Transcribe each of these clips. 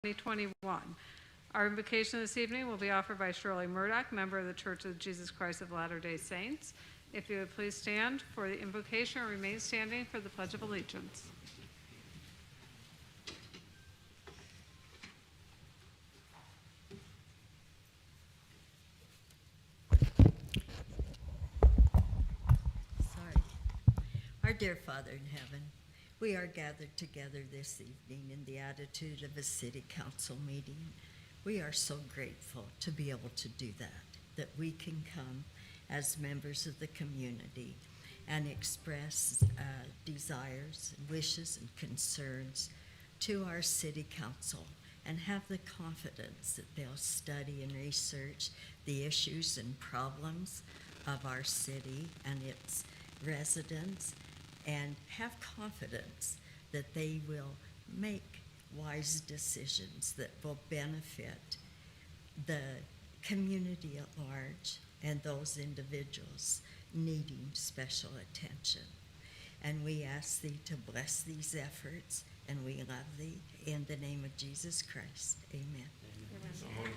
2021. Our invocation this evening will be offered by Shirley Murdoch, member of the Church of Jesus Christ of Latter-day Saints. If you would please stand for the invocation and remain standing for the Pledge of Allegiance. Our dear Father in heaven, we are gathered together this evening in the attitude of a city council meeting. We are so grateful to be able to do that we can come as members of the community and express desires, wishes, and concerns to our city council and have the confidence that they'll study and research the issues and problems of our city and its residents, and have confidence that they will make wise decisions that will benefit the community at large and those individuals needing special attention. And we ask thee to bless these efforts, and we love thee in the name of Jesus Christ. Amen. Amen.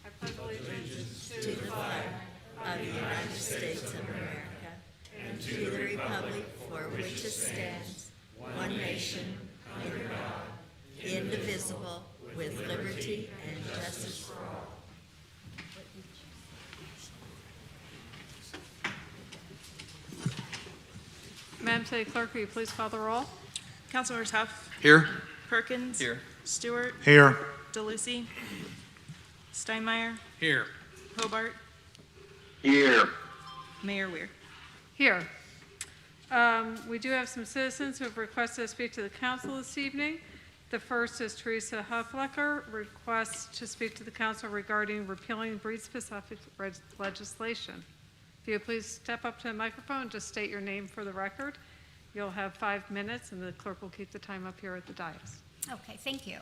I pledge allegiance To the flag of the United States of America and to the republic for which it stands, one nation, under God, indivisible, with liberty and justice for all. Madam City Clerk, will you please call the roll? Councilmembers Huff. Here. Perkins. Here. Stewart. Here. DeLucy. Steinmeier. Here. Hobart. Here. Mayor Weir. Here. We do have some citizens who have requested to speak to the council this evening. The first is Teresa Hufflecker, requests to speak to the council regarding repealing breed-specific legislation. If you would please step up to the microphone and just state your name for the record. You'll have 5 minutes, and the clerk will keep the time up here at the dais. Okay, thank you.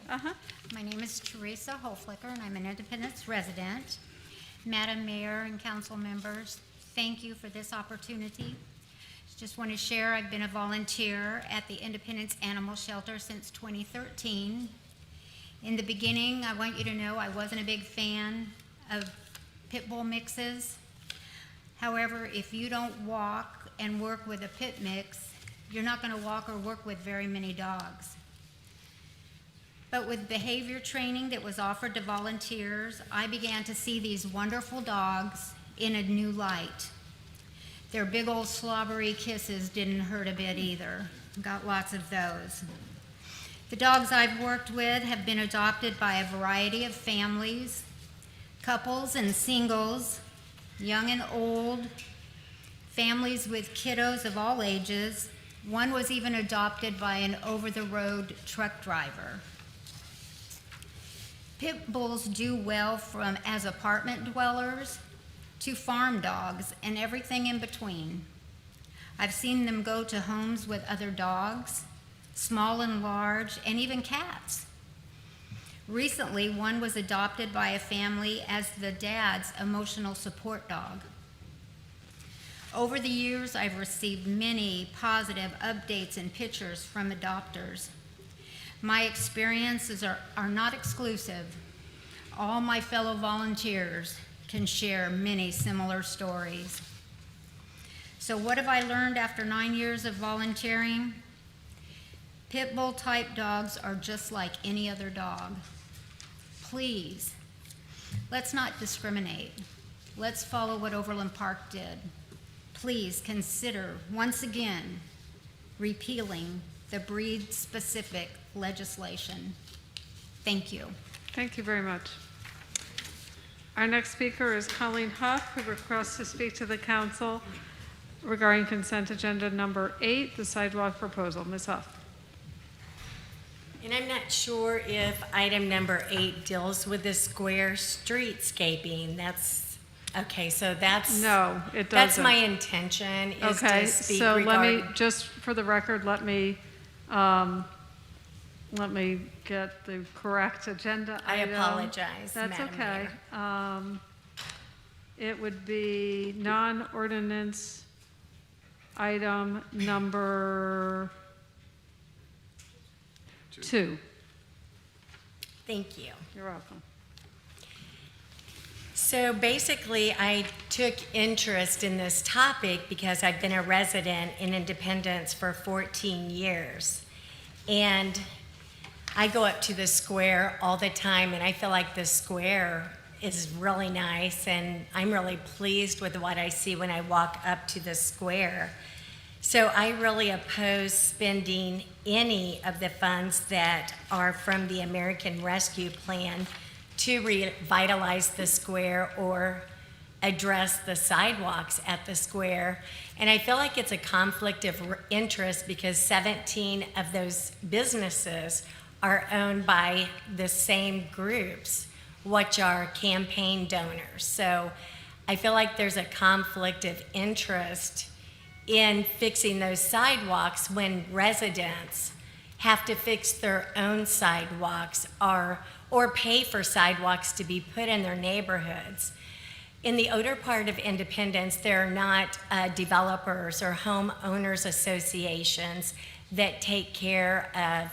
My name is Teresa Hoflicker, and I'm an Independence resident. Madam Mayor and council members, thank you for this opportunity. Just want to share, I've been a volunteer at the Independence Animal Shelter since 2013. In the beginning, I want you to know I wasn't a big fan of pit bull mixes. However, if you don't walk and work with a pit mix, you're not going to walk or work with very many dogs. But with behavior training that was offered to volunteers, I began to see these wonderful dogs in a new light. Their big old slobbery kisses didn't hurt a bit either. Got lots of those. The dogs I've worked with have been adopted by a variety of families, couples and singles, young and old, families with kiddos of all ages. One was even adopted by an over-the-road truck driver. Pit bulls do well from as apartment dwellers to farm dogs and everything in between. I've seen them go to homes with other dogs, small and large, and even cats. Recently, one was adopted by a family as the dad's emotional support dog. Over the years, I've received many positive updates and pictures from adopters. My experiences are not exclusive. All my fellow volunteers can share many similar stories. So what have I learned after 9 years of volunteering? Pit bull type dogs are just like any other dog. Please, let's not discriminate. Let's follow what Overland Park did. Please consider, once again, repealing the breed-specific legislation. Thank you. Thank you very much. Our next speaker is Colleen Huff, who requests to speak to the council regarding consent agenda number 8, the sidewalk proposal. Ms. Huff. And I'm not sure if item number 8 deals with the square streetscaping. That's, okay, so that's... No, it doesn't. That's my intention, is to speak so regarding... let me, just for the record, let me get the correct agenda item. I apologize, That's Madam okay. Mayor. It would be non-ordinance item number 2. Thank you. You're welcome. So basically, I took interest in this topic because I've been a resident in Independence for 14 years. And I go up to the square all the time, and I feel like the square is really nice, and I'm really pleased with what I see when I walk up to the square. So I really oppose spending any of the funds that are from the American Rescue Plan to revitalize the square or address the sidewalks at the square. And I feel like it's a conflict of interest because 17 of those businesses are owned by the same groups, which are campaign donors. So I feel like there's a conflict of interest in fixing those sidewalks when residents have to fix their own sidewalks or pay for sidewalks to be put in their neighborhoods. In the outer part of Independence, there are not developers or homeowners associations that take care of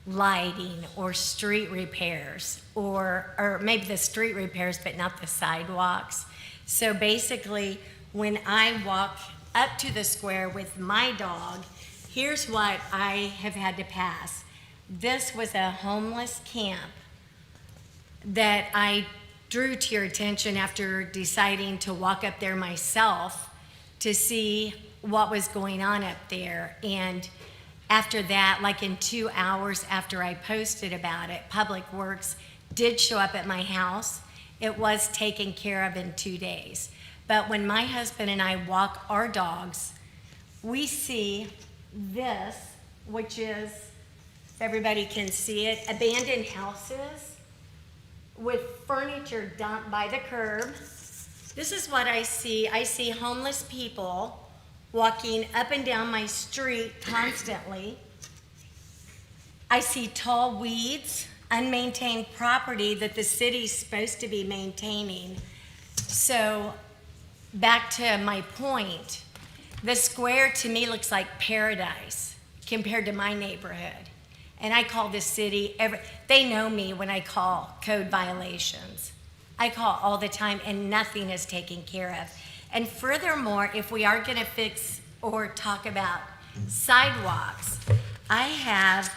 lighting or street repairs, or maybe the street repairs but not the sidewalks. So basically, when I walk up to the square with my dog, here's what I have had to pass. This was a homeless camp that I drew to your attention after deciding to walk up there myself to see what was going on up there. And after that, like in 2 hours after I posted about it, Public Works did show up at my house. It was taken care of in 2 days. But when my husband and I walk our dogs, we see this, which is, if everybody can see it, abandoned houses with furniture dumped by the curb. This is what I see. I see homeless people walking up and down my street constantly. I see tall weeds, unmaintained property that the city's supposed to be maintaining. So back to my point, the square to me looks like paradise compared to my neighborhood. And I call the city, they know me when I call code violations. I call all the time and nothing is taken care of. And furthermore, if we are gonna fix or talk about sidewalks, I have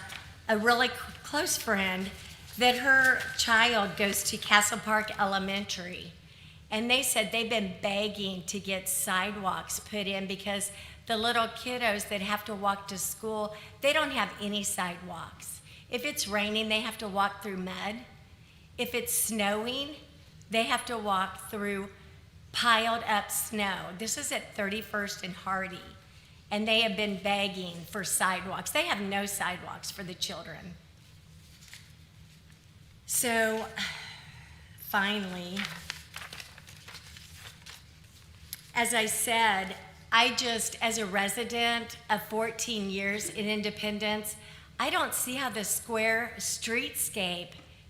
a really close friend that her child goes to Castle Park Elementary. And they said they've been begging to get sidewalks put in because the little kiddos that have to walk to school, they don't have any sidewalks. If it's raining, they have to walk through mud. If it's snowing, they have to walk through piled up snow. This is at 31st and Hardy, and they have been begging for sidewalks. They have no sidewalks for the children. So finally, as I said, as a resident of 14 years in Independence, I don't see how the square streetscape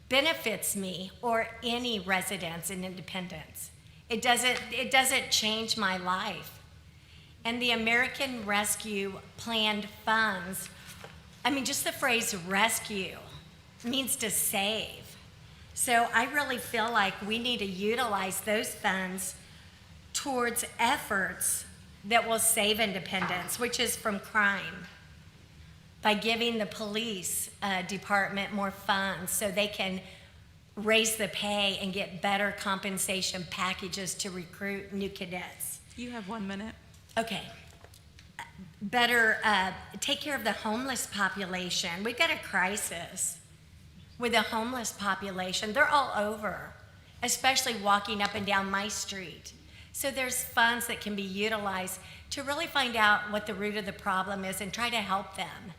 benefits me or any residents in Independence. It doesn't change my life. And the American Rescue Plan funds, just the phrase rescue means to save. So I really feel like we need to utilize those funds towards efforts that will save Independence, which is from crime, by giving the police department more funds so they can raise the pay and get better compensation packages to recruit new cadets. You have 1 minute. Okay. Better take care of the homeless population. We've got a crisis with the homeless population. They're all over, especially walking up and down my street. So there's funds that can be utilized to really find out what the root of the problem is and try to help them.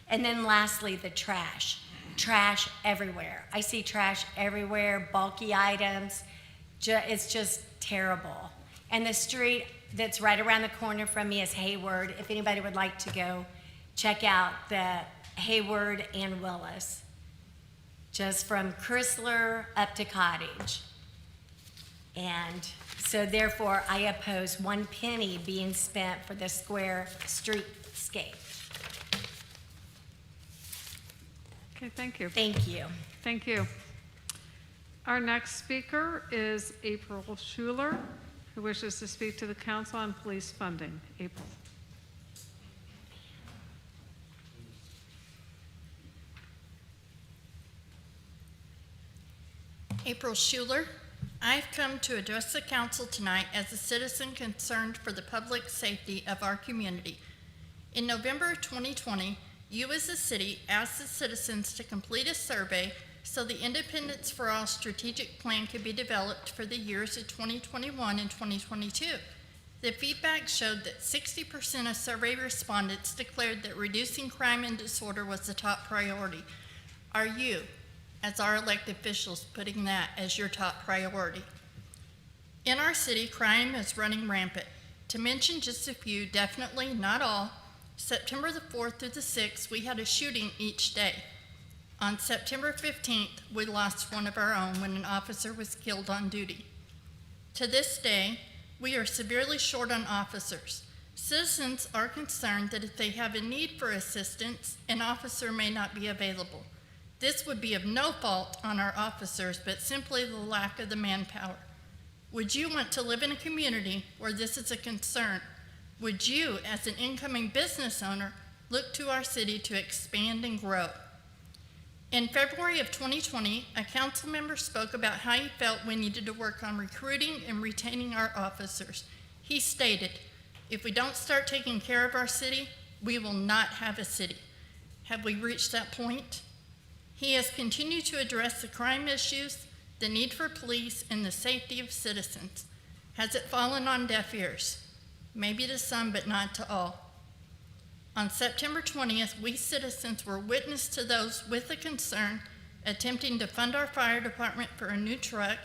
And then lastly, the trash. Trash everywhere. I see trash everywhere, bulky items. It's just terrible. And the street that's right around the corner from me is Hayward. If anybody would like to go check out the Hayward and Willis, just from Chrysler up to Cottage. And so therefore, I oppose 1 penny being spent for the square streetscape. Okay, thank you. Thank you. Thank you. Our next speaker is April Schuler, who wishes to speak to the council on police funding. April. April Schuler. I've come to address the council tonight as a citizen concerned for the public safety of our community. In November of 2020, you as a city asked the citizens to complete a survey so the Independence for All strategic plan could be developed for the years of 2021 and 2022. The feedback showed that 60% of survey respondents declared that reducing crime and disorder was the top priority. Are you, as our elected officials, putting that as your top priority? In our city, crime is running rampant. To mention just a few, definitely not all, September the 4th through the 6th, we had a shooting each day. On September 15th, we lost one of our own when an officer was killed on duty. To this day, we are severely short on officers. Citizens are concerned that if they have a need for assistance, an officer may not be available. This would be of no fault on our officers, but simply the lack of the manpower. Would you want to live in a community where this is a concern? Would you, as an incoming business owner, look to our city to expand and grow? In February of 2020, a council member spoke about how he felt we needed to work on recruiting and retaining our officers. He stated, "If we don't start taking care of our city, we will not have a city." Have we reached that point? He has continued to address the crime issues, the need for police, and the safety of citizens. Has it fallen on deaf ears? Maybe to some, but not to all. On September 20th, we citizens were witness to those with a concern attempting to fund our fire department for a new truck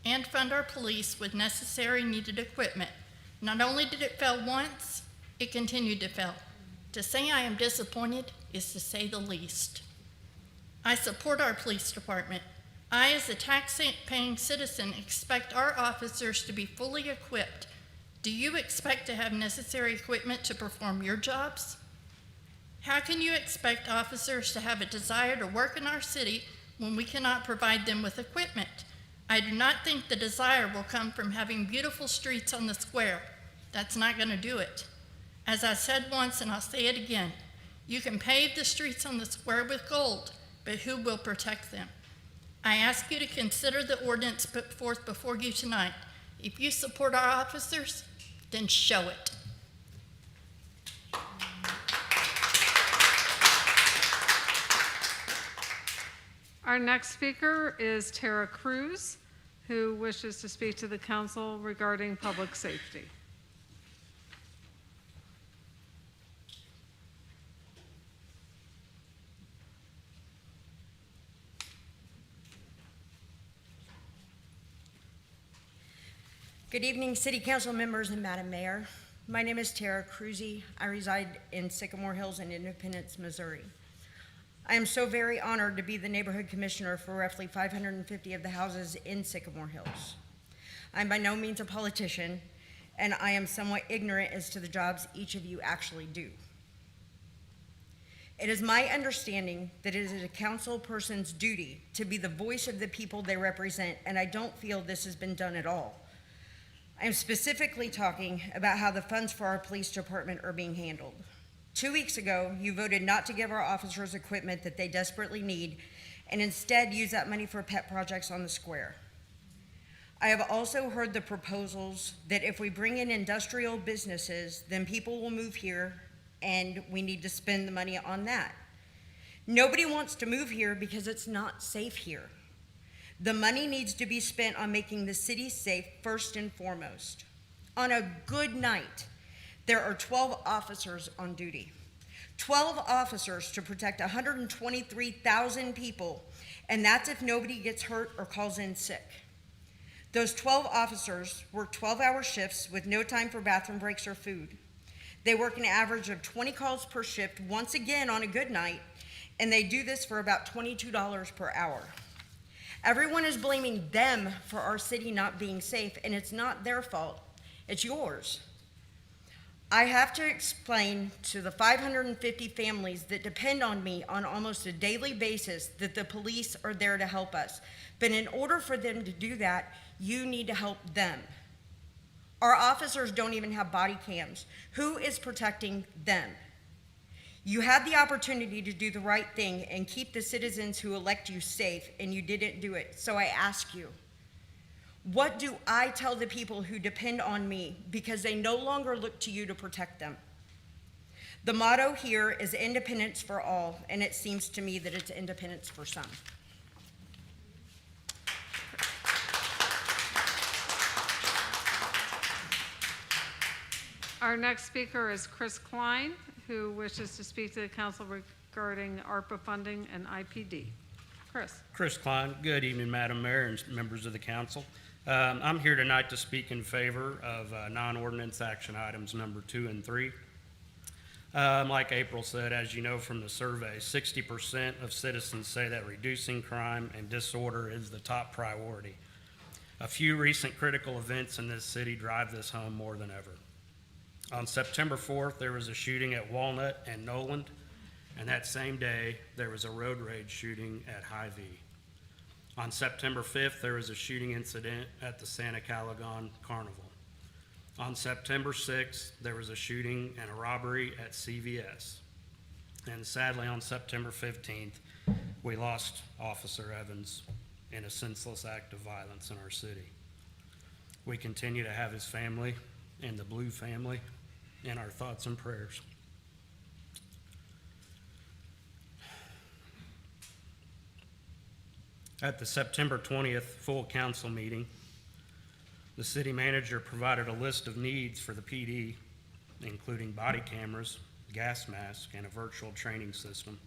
and fund our police with necessary needed equipment. Not only did it fail once, it continued to fail. To say I am disappointed is to say the least. I support our police department. I, as a tax-paying citizen, expect our officers to be fully equipped. Do you expect to have necessary equipment to perform your jobs? How can you expect officers to have a desire to work in our city when we cannot provide them with equipment? I do not think the desire will come from having beautiful streets on the square. That's not going to do it. As I said once, and I'll say it again, you can pave the streets on the square with gold, but who will protect them? I ask you to consider the ordinance put forth before you tonight. If you support our officers, then show it. Our next speaker is Tara Cruz, who wishes to speak to the council regarding public safety. Good evening, City Council members and Madam Mayor. My name is Tara Cruz. I reside in Sycamore Hills in Independence, Missouri. I am so very honored to be the neighborhood commissioner for roughly 550 of the houses in Sycamore Hills. I'm by no means a politician, and I am somewhat ignorant as to the jobs each of you actually do. It is my understanding that it is a council person's duty to be the voice of the people they represent, and I don't feel this has been done at all. I am specifically talking about how the funds for our police department are being handled. 2 weeks ago, you voted not to give our officers equipment that they desperately need, and instead use that money for pet projects on the square. I have also heard the proposals that if we bring in industrial businesses, then people will move here, and we need to spend the money on that. Nobody wants to move here because it's not safe here. The money needs to be spent on making the city safe first and foremost. On a good night, there are 12 officers on duty. 12 officers to protect 123,000 people, and that's if nobody gets hurt or calls in sick. Those 12 officers work 12-hour shifts with no time for bathroom breaks or food. They work an average of 20 calls per shift, once again on a good night, and they do this for about $22 per hour. Everyone is blaming them for our city not being safe, and it's not their fault, it's yours. I have to explain to the 550 families that depend on me on almost a daily basis that the police are there to help us. But in order for them to do that, you need to help them. Our officers don't even have body cams. Who is protecting them? You had the opportunity to do the right thing and keep the citizens who elect you safe, and you didn't do it. So I ask you, what do I tell the people who depend on me because they no longer look to you to protect them? The motto here is independence for all, and it seems to me that it's independence for some. Our next speaker is Chris Klein, who wishes to speak to the council regarding ARPA funding and IPD. Chris Klein. Good evening, Madam Mayor and members of the council. I'm here tonight to speak in favor of non-ordinance action items number 2 and 3. Like April said, as you know from the survey, 60% of citizens say that reducing crime and disorder is the top priority. A few recent critical events in this city drive this home more than ever. On September 4th, there was a shooting at Walnut and Noland, and that same day, there was a road rage shooting at Hy-Vee. On September 5th, there was a shooting incident at the Santa Calagon Carnival. On September 6th, there was a shooting and a robbery at CVS. And sadly, on September 15th, we lost Officer Evans in a senseless act of violence in our city. We continue to have his family and the Blue family in our thoughts and prayers. At the September 20th full council meeting, the city manager provided a list of needs for the PD, including body cameras, gas masks, and a virtual training system.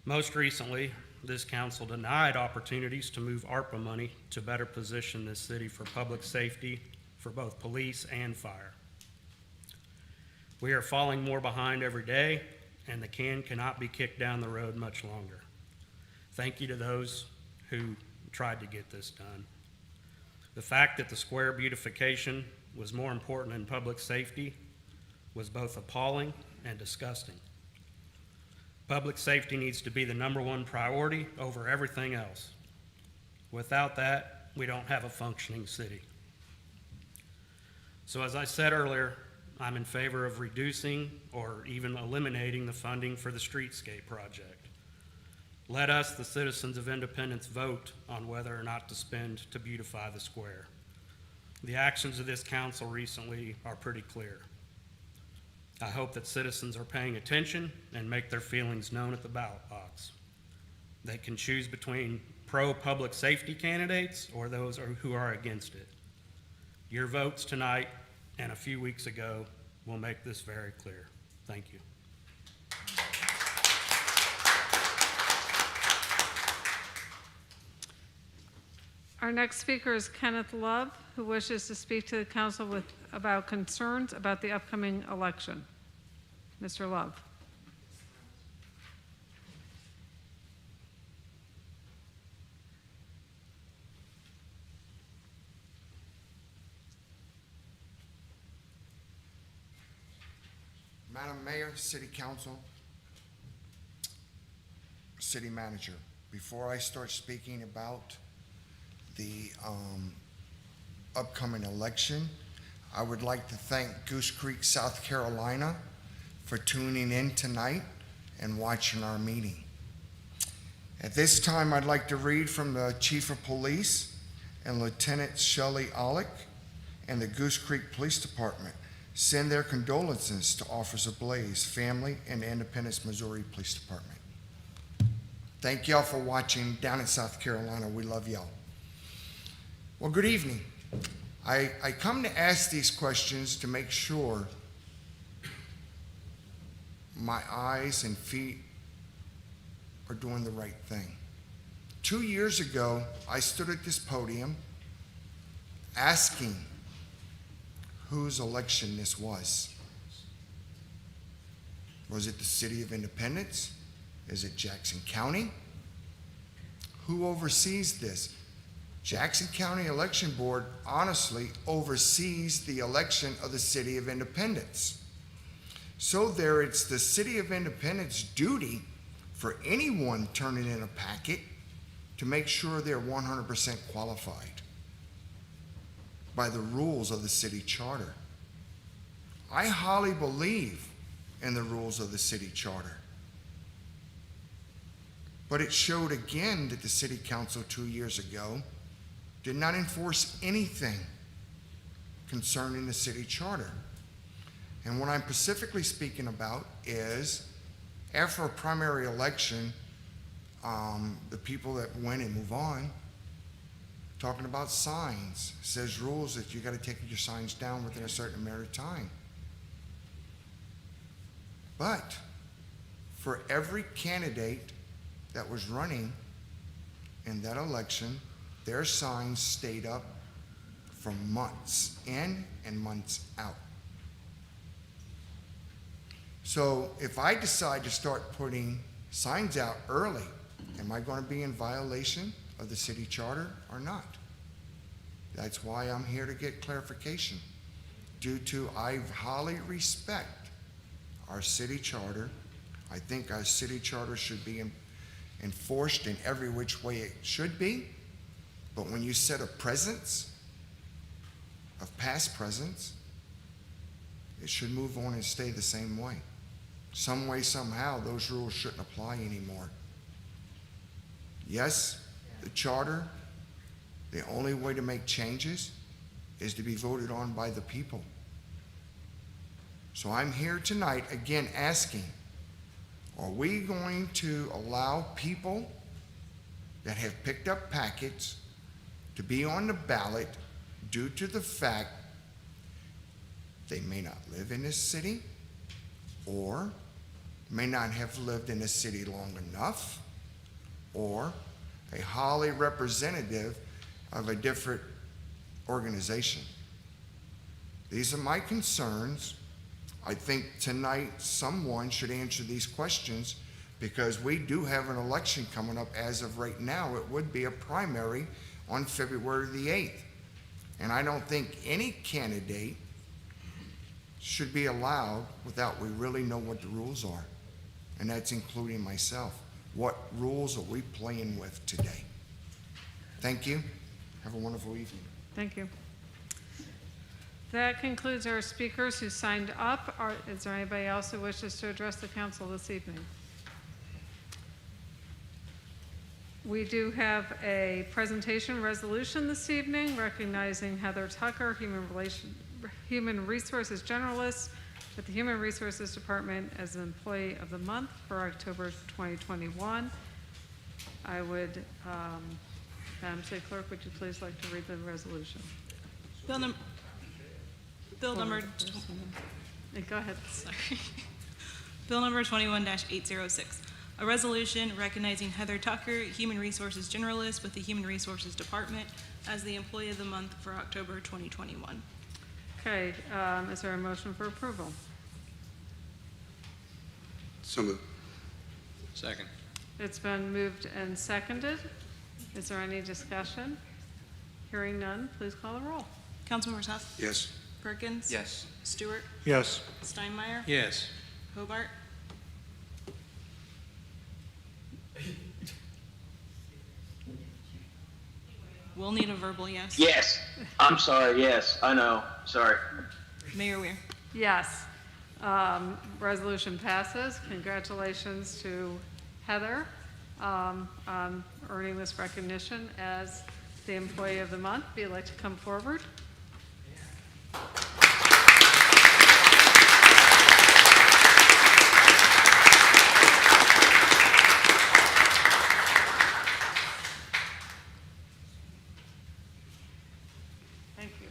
Most recently, this council denied opportunities to move ARPA money to better position this city for public safety for both police and fire. We are falling more behind every day, and the can cannot be kicked down the road much longer. Thank you to those who tried to get this done. The fact that the square beautification was more important than public safety was both appalling and disgusting. Public safety needs to be the #1 priority over everything else. Without that, we don't have a functioning city. So as I said earlier, I'm in favor of reducing or even eliminating the funding for the streetscape project. Let us, the citizens of Independence, vote on whether or not to spend to beautify the square. The actions of this council recently are pretty clear. I hope that citizens are paying attention and make their feelings known at the ballot box. They can choose between pro-public safety candidates or those who are against it. Your votes tonight and a few weeks ago will make this very clear. Thank you. Our next speaker is Kenneth Love, who wishes to speak to the council about concerns about the upcoming election. Mr. Love. Madam Mayor, City Council, City Manager, before I start speaking about the upcoming election, I would like to thank Goose Creek, South Carolina for tuning in tonight and watching our meeting. At this time, I'd like to read from the Chief of Police and Lieutenant Shelley Olick and the Goose Creek Police Department send their condolences to Officer Blaze family and the Independence, Missouri Police Department. Thank y'all for watching down in South Carolina. We love y'all. Well, good evening. I come to ask these questions to make sure my eyes and feet are doing the right thing. 2 years ago, I stood at this podium asking whose election this was. Was it the City of Independence? Is it Jackson County? Who oversees this? Jackson County Election Board honestly oversees the election of the City of Independence. So there, it's the City of Independence duty for anyone turning in a packet to make sure they're 100% qualified by the rules of the city charter. I highly believe in the rules of the city charter. But it showed again that the city council 2 years ago did not enforce anything concerning the city charter. And what I'm specifically speaking about is after a primary election, the people that win and move on, talking about signs, says rules that you got to take your signs down within a certain amount of time. But for every candidate that was running in that election, their signs stayed up for months in and months out. So if I decide to start putting signs out early, am I going to be in violation of the city charter or not? That's why I'm here to get clarification. Due to I highly respect our city charter. I think our city charter should be enforced in every which way it should be. But when you set a presence of past presence, it should move on and stay the same way. Some way, somehow, those rules shouldn't apply anymore. Yes, the charter, the only way to make changes is to be voted on by the people. So I'm here tonight again asking, are we going to allow people that have picked up packets to be on the ballot due to the fact they may not live in this city or may not have lived in this city long enough, or a highly representative of a different organization? These are my concerns. I think tonight someone should answer these questions because we do have an election coming up as of right now. It would be a primary on February the 8th. And I don't think any candidate should be allowed without we really know what the rules are. And that's including myself. What rules are we playing with today? Thank you. Have a wonderful evening. Thank you. That concludes our speakers who signed up. Is there anybody else who wishes to address the council this evening? We do have a presentation resolution this evening recognizing Heather Tucker, Human Resources Generalist with the Human Resources Department as an Employee of the Month for October 2021. I would, Madam City Clerk, would you please like to read the resolution? Bill number. Go ahead. Sorry. Bill number 21-806. A resolution recognizing Heather Tucker, Human Resources Generalist with the Human Resources Department as the Employee of the Month for October 2021. Okay, is there a motion for approval? So moved. Second. It's been moved and seconded. Is there any discussion? Hearing none, please call the roll. Councilmember Huff. Yes. Perkins. Yes. Stewart. Yes. Steinmeier. Yes. Hobart. We'll need a verbal yes. Yes. I'm sorry. Yes, I know. Sorry. Mayor Weir. Yes. Resolution passes. Congratulations to Heather on earning this recognition as the Employee of the Month. If you'd like to come forward. Thank you.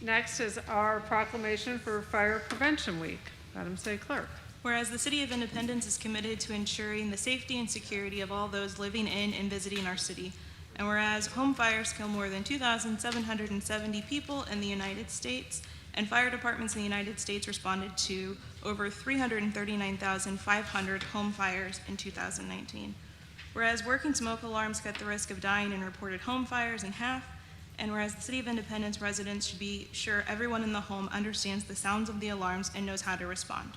Next is our proclamation for Fire Prevention Week. Madam City Clerk. Whereas the City of Independence is committed to ensuring the safety and security of all those living in and visiting our city, and whereas home fires kill more than 2,770 people in the United States, and fire departments in the United States responded to over 339,500 home fires in 2019. Whereas working smoke alarms cut the risk of dying in reported home fires in half, and whereas the City of Independence residents should be sure everyone in the home understands the sounds of the alarms and knows how to respond.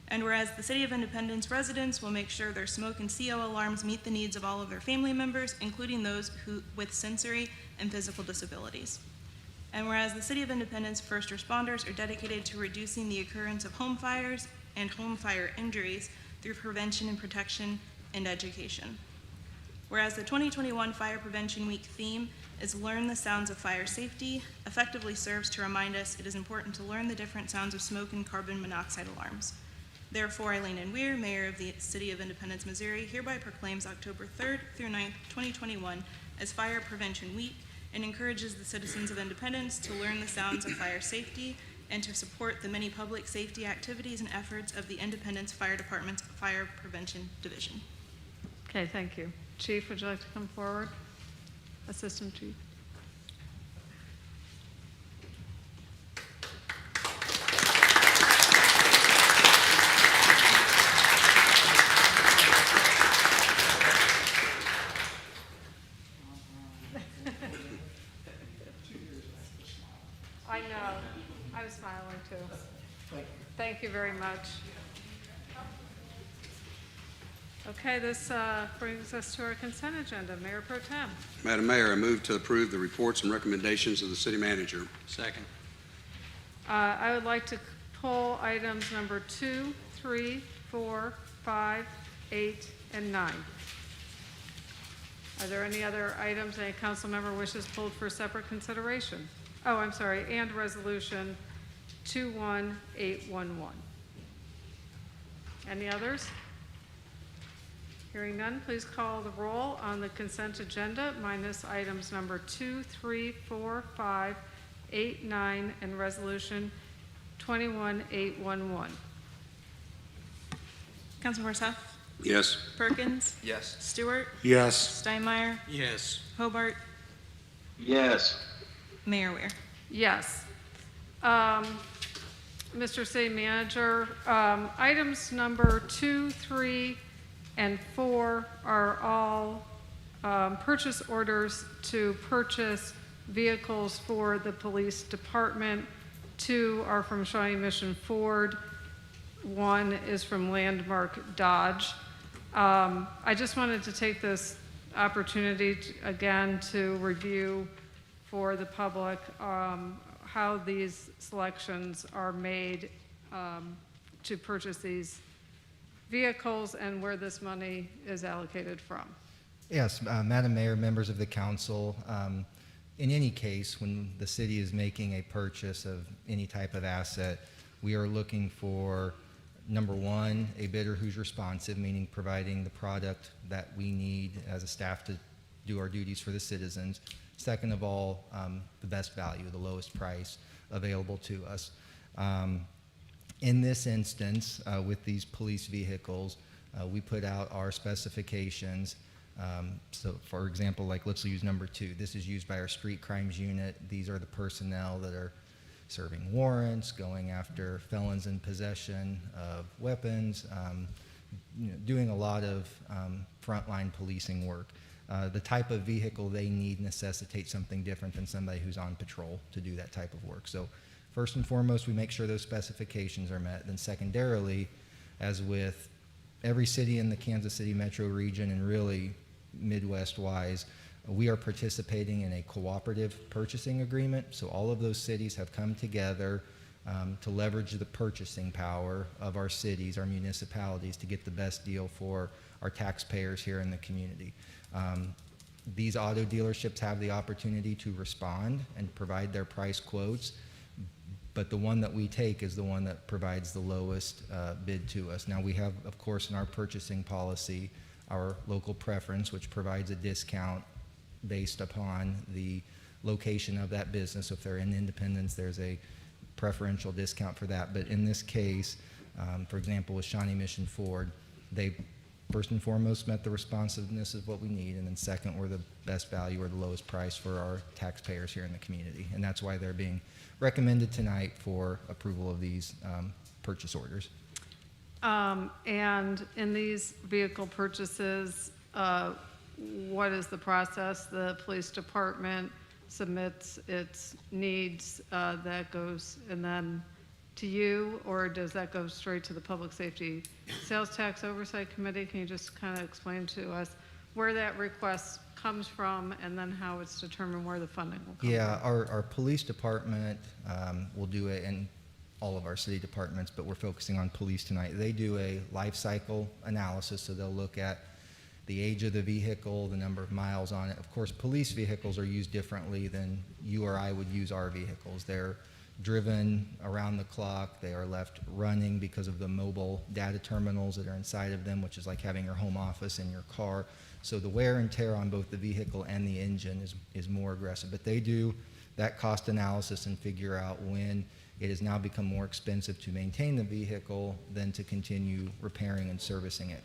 And whereas the City of Independence residents will make sure their smoke and CO alarms meet the needs of all of their family members, including those with sensory and physical disabilities. And whereas the City of Independence first responders are dedicated to reducing the occurrence of home fires and home fire injuries through prevention and protection and education. Whereas the 2021 Fire Prevention Week theme is Learn the Sounds of Fire Safety, effectively serves to remind us it is important to learn the different sounds of smoke and carbon monoxide alarms. Therefore, Eileen N. Weir, Mayor of the City of Independence, Missouri, hereby proclaims October 3rd through 9th, 2021 as Fire Prevention Week and encourages the citizens of Independence to learn the sounds of fire safety and to support the many public safety activities and efforts of the Independence Fire Department's Fire Prevention Division. Okay, thank you. Chief, would you like to come forward? Assistant Chief. I know. I'm smiling too. Thank you very much. Okay, this brings us to our consent agenda. Mayor Pro Tem. Madam Mayor, I move to approve the reports and recommendations of the city manager. Second. I would like to pull items number 2, 3, 4, 5, 8, and 9. Are there any other items any council member wishes pulled for separate consideration? Oh, I'm sorry, and resolution 21811. Any others? Hearing none, please call the roll on the consent agenda minus items number 2, 3, 4, 5, 8, 9, and resolution 21811. Councilmember Huff, Yes. Perkins, Yes. Stewart, Yes. Steinmeier, Yes. Hobart, Yes. Mayor Weir. Yes. Mr. City Manager, items number 2, 3, and 4 are all purchase orders to purchase vehicles for the police department. 2 are from Shawnee Mission Ford. 1 is from Landmark Dodge. I just wanted to take this opportunity again to review for the public how these selections are made to purchase these vehicles and where this money is allocated from. Yes, Madam Mayor, members of the council, in any case, when the city is making a purchase of any type of asset, we are looking for, number one, a bidder who's responsive, meaning providing the product that we need as a staff to do our duties for the citizens. Second of all, the best value, the lowest price available to us. In this instance, with these police vehicles, we put out our specifications. So for example, like let's use number 2. This is used by our street crimes unit. These are the personnel that are serving warrants, going after felons in possession of weapons, doing a lot of frontline policing work. The type of vehicle they need necessitates something different than somebody who's on patrol to do that type of work. So first and foremost, we make sure those specifications are met. Then secondarily, as with every city in the Kansas City metro region and really Midwest-wise, we are participating in a cooperative purchasing agreement. So all of those cities have come together to leverage the purchasing power of our cities, our municipalities, to get the best deal for our taxpayers here in the community. These auto dealerships have the opportunity to respond and provide their price quotes, but the one that we take is the one that provides the lowest bid to us. Now we have, of course, in our purchasing policy, our local preference, which provides a discount based upon the location of that business. So if they're in Independence, there's a preferential discount for that. But in this case, for example, with Shawnee Mission Ford, they first and foremost met the responsiveness of what we need, and then second, were the best value or the lowest price for our taxpayers here in the community. And that's why they're being recommended tonight for approval of these purchase orders. And in these vehicle purchases, what is the process? The police department submits its needs, that goes, and then to you, or does that go straight to the Public Safety Sales Tax Oversight Committee? Can you just kind of explain to us where that request comes from, and then how it's determined where the funding will come Yeah, from? our police department will do it, and all of our city departments, but we're focusing on police tonight. They do a life cycle analysis, so they'll look at the age of the vehicle, the number of miles on it. Of course, police vehicles are used differently than you or I would use our vehicles. They're driven around the clock. They are left running because of the mobile data terminals that are inside of them, which is like having your home office in your car. So the wear and tear on both the vehicle and the engine is more aggressive. But they do that cost analysis and figure out when it has now become more expensive to maintain the vehicle than to continue repairing and servicing it.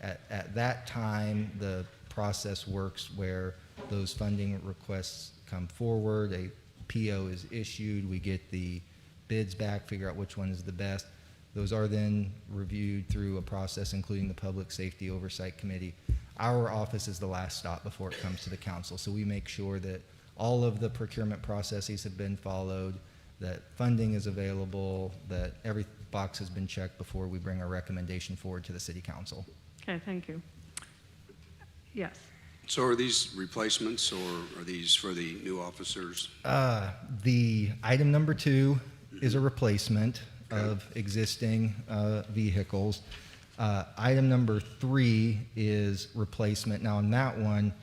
At that time, the process works where those funding requests come forward, a PO is issued, we get the bids back, figure out which one is the best. Those are then reviewed through a process including the Public Safety Oversight Committee. Our office is the last stop before it comes to the council, so we make sure that all of the procurement processes have been followed, that funding is available, that every box has been checked before we bring our recommendation forward to the city council. Okay, thank you. Yes. So are these replacements, or are these for the new officers? The item number 2 is a replacement of existing vehicles. Item number 3 is replacement. Now, on that one,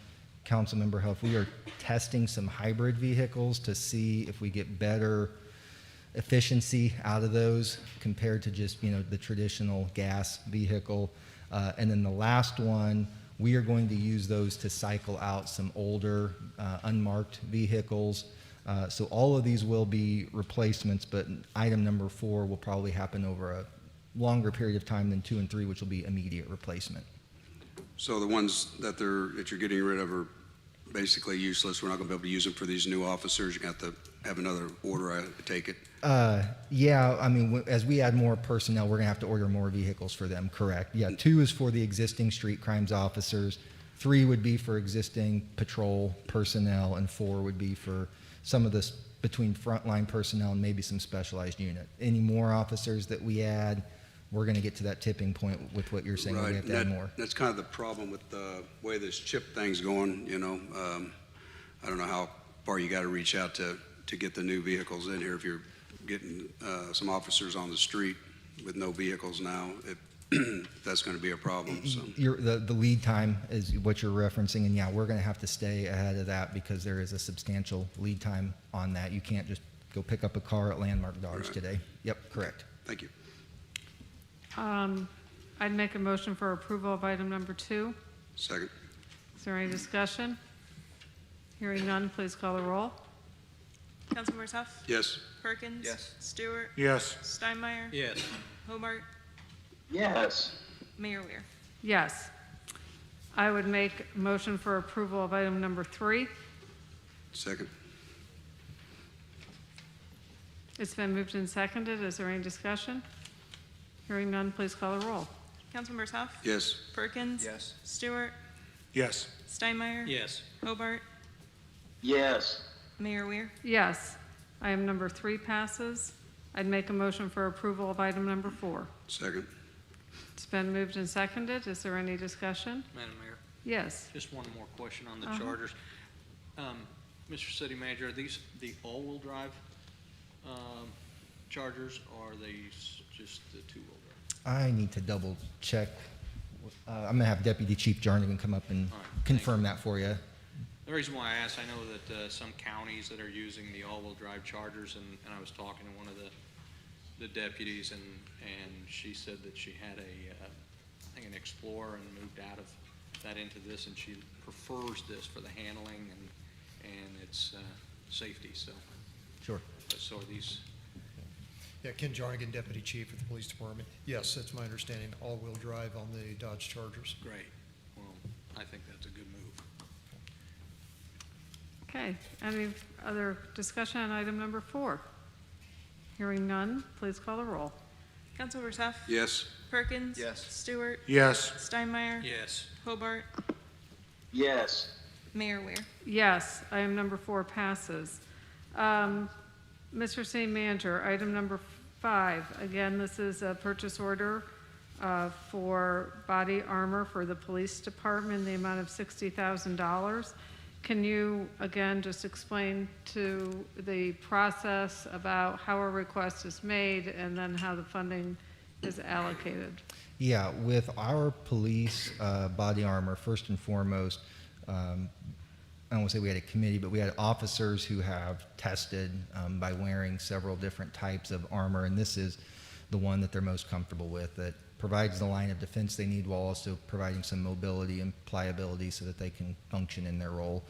Councilmember Huff, we are testing some hybrid vehicles to see if we get better efficiency out of those compared to just, the traditional gas vehicle. And then the last one, we are going to use those to cycle out some older, unmarked vehicles. So all of these will be replacements, but item number 4 will probably happen over a longer period of time than 2 and 3, which will be immediate replacement. So the ones that you're getting rid of are basically useless. We're not going to be able to use them for these new officers. You have to have another order, I take it. Yeah, I mean, as we add more personnel, we're gonna have to order more vehicles for them, correct? Yeah, 2 is for the existing street crimes officers, 3 would be for existing patrol personnel, and 4 would be for some of this between frontline personnel and maybe some specialized unit. Any more officers that we add, we're gonna get to that tipping point with what you're saying, where we have to add more. That's kind of the problem with the way this chip thing's going, I don't know how far you got to reach out to get the new vehicles in here. If you're getting some officers on the street with no vehicles now, that's going to be a problem. So. The lead time is what you're referencing, and yeah, we're going to have to stay ahead of that because there is a substantial lead time on that. You can't just go pick up a car at Landmark Dodge today. Yep, correct. Thank you. I'd make a motion for approval of item number 2. Second. Is there any discussion? Hearing none, please call the roll. Councilmembers Huff? Yes. Perkins? Yes. Stewart? Yes. Steinmeier? Yes. Hobart? Yes. Mayor Weir? Yes. I would make a motion for approval of item number 3. Second. It's been moved and seconded. Is there any discussion? Hearing none, please call the roll. Councilmembers Huff? Yes. Perkins? Yes. Stewart? Yes. Steinmeier? Yes. Hobart? Yes. Mayor Weir? Yes. Item number 3 passes. I'd make a motion for approval of item number 4. Second. It's been moved and seconded. Is there any discussion? Madam Mayor, Yes. just one more question on the Uh-huh. chargers. Mr. City Manager, are these the all-wheel drive chargers, or are these just the two-wheel drive? I need to double check. I'm gonna have Deputy Chief Jarnigan come up and All right, thank confirm that for you. The reason why I asked, I know that some counties that are using the all-wheel drive chargers, and I was talking to one of the deputies, and she said that she had I think an Explorer, and moved out of that into this, and she prefers this for the handling and its safety, so Sure. are these, Yeah, Ken Jarnigan, Deputy Chief of the Police Department. Yes, that's my understanding, all-wheel drive on the Dodge Chargers. great. Well, I think that's a good move. Okay, any other discussion on item number 4? Hearing none, please call the roll. Councilmembers Huff? Yes. Perkins? Yes. Stewart? Yes. Steinmeier? Yes. Hobart? Yes. Mayor Ware. Yes, item number 4 passes. Mr. City Manager, item number 5, again, this is a purchase order for body armor for the police department in the amount of $60,000. Can you, again, just explain to the process about how a request is made and then how the funding is allocated? Yeah, with our police body armor, first and foremost, I don't want to say we had a committee, but we had officers who have tested by wearing several different types of armor, and this is the one that they're most comfortable with, that provides the line of defense they need while also providing some mobility and pliability so that they can function in their role.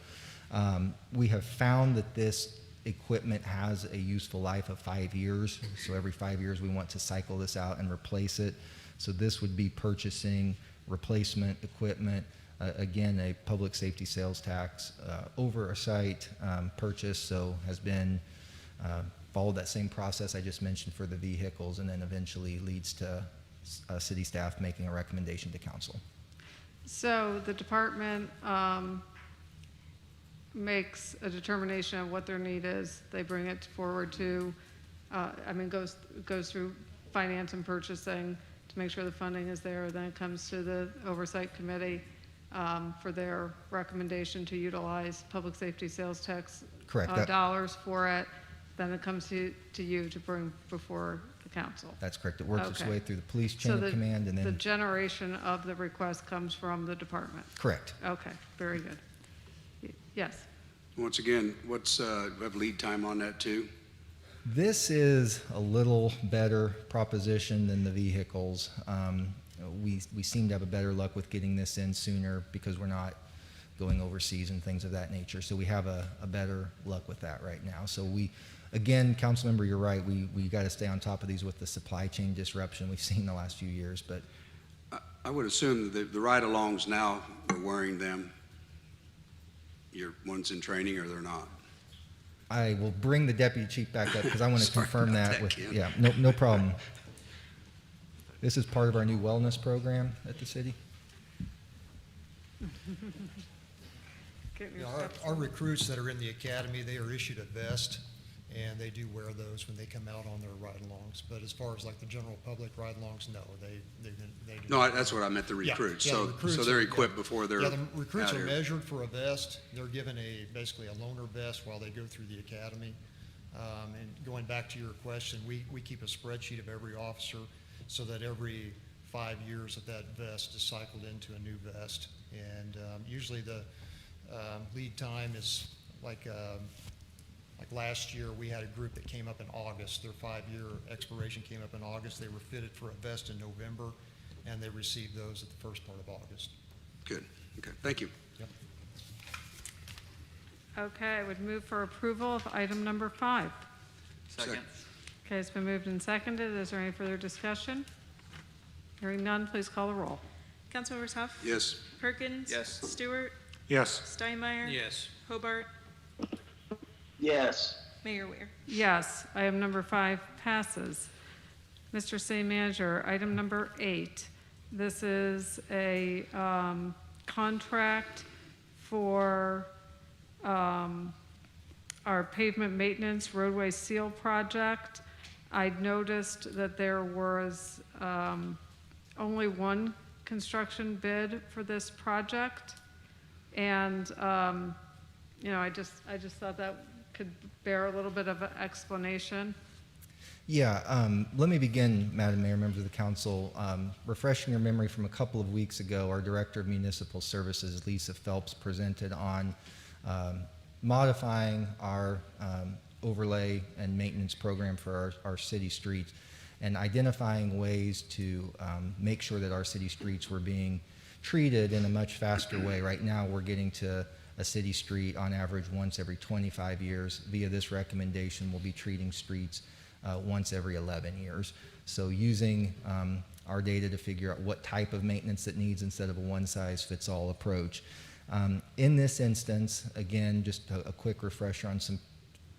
We have found that this equipment has a useful life of 5 years, so every 5 years we want to cycle this out and replace it. So this would be purchasing replacement equipment, again, a public safety sales tax oversight purchase, so has been followed that same process I just mentioned for the vehicles, and then eventually leads to city staff making a recommendation to council. So the department makes a determination of what their need is. They bring it forward to, goes through finance and purchasing to make sure the funding is there. Then it comes to the oversight committee for their recommendation to utilize public safety sales tax Correct. dollars for it. Then it comes to you to bring before the council. That's correct. It works its Okay. way through the police chain So of command, and the then, generation of the request comes from the department. correct. Okay, very good. Yes. Once again, what's, we have lead time on that too? This is a little better proposition than the vehicles. We seem to have a better luck with getting this in sooner because we're not going overseas and things of that nature. So we have a better luck with that right now. So again, Councilmember, you're right. We got to stay on top of these with the supply chain disruption we've seen the last few years. But I would assume that the ride-alongs now, we're wearing them. Your ones in training, or they're not? I will bring the deputy chief back up because I want to Sorry confirm about that that, with, Ken. yeah, no problem. This is part of our new wellness program at the city. Get your Yeah, steps our in. recruits that are in the academy, they are issued a vest, and they do wear those when they come out on their ride-alongs. But as far as like the general public ride-alongs, no, they do. No, that's what I meant, the Yeah, recruits. yeah, the So recruits they're are- equipped yeah. before they're Yeah, the recruits out are here. measured for a vest. They're given basically a loaner vest while they go through the academy. And going back to your question, we keep a spreadsheet of every officer so that every 5 years that vest is cycled into a new vest. And usually the lead time is like last year, we had a group that came up in August. Their 5-year expiration came up in August. They were fitted for a vest in November, and they received those at the first part of August. Good, okay, thank you. Yep. Okay, I would move for approval of item number 5. Second. Okay, it's been moved and seconded. Is there any further discussion? Hearing none, please call the roll. Councilmembers Huff. Yes. Perkins. Yes. Stewart. Yes. Steinmeier. Yes. Hobart. Yes. Mayor Ware. Yes, item number 5 passes. Mr. City Manager, item number 8. This is a contract for our pavement maintenance roadway seal project. I noticed that there was only one construction bid for this project. And, I just thought that could bear a little bit of an explanation. Yeah, let me begin, Madam Mayor, members of the council, refreshing your memory from a couple of weeks ago. Our Director of Municipal Services, Lisa Phelps, presented on modifying our overlay and maintenance program for our city streets and identifying ways to make sure that our city streets were being treated in a much faster way. Right now, we're getting to a city street on average once every 25 years. Via this recommendation, we'll be treating streets once every 11 years. So using our data to figure out what type of maintenance it needs instead of a one-size-fits-all approach. In this instance, again, just a quick refresher on some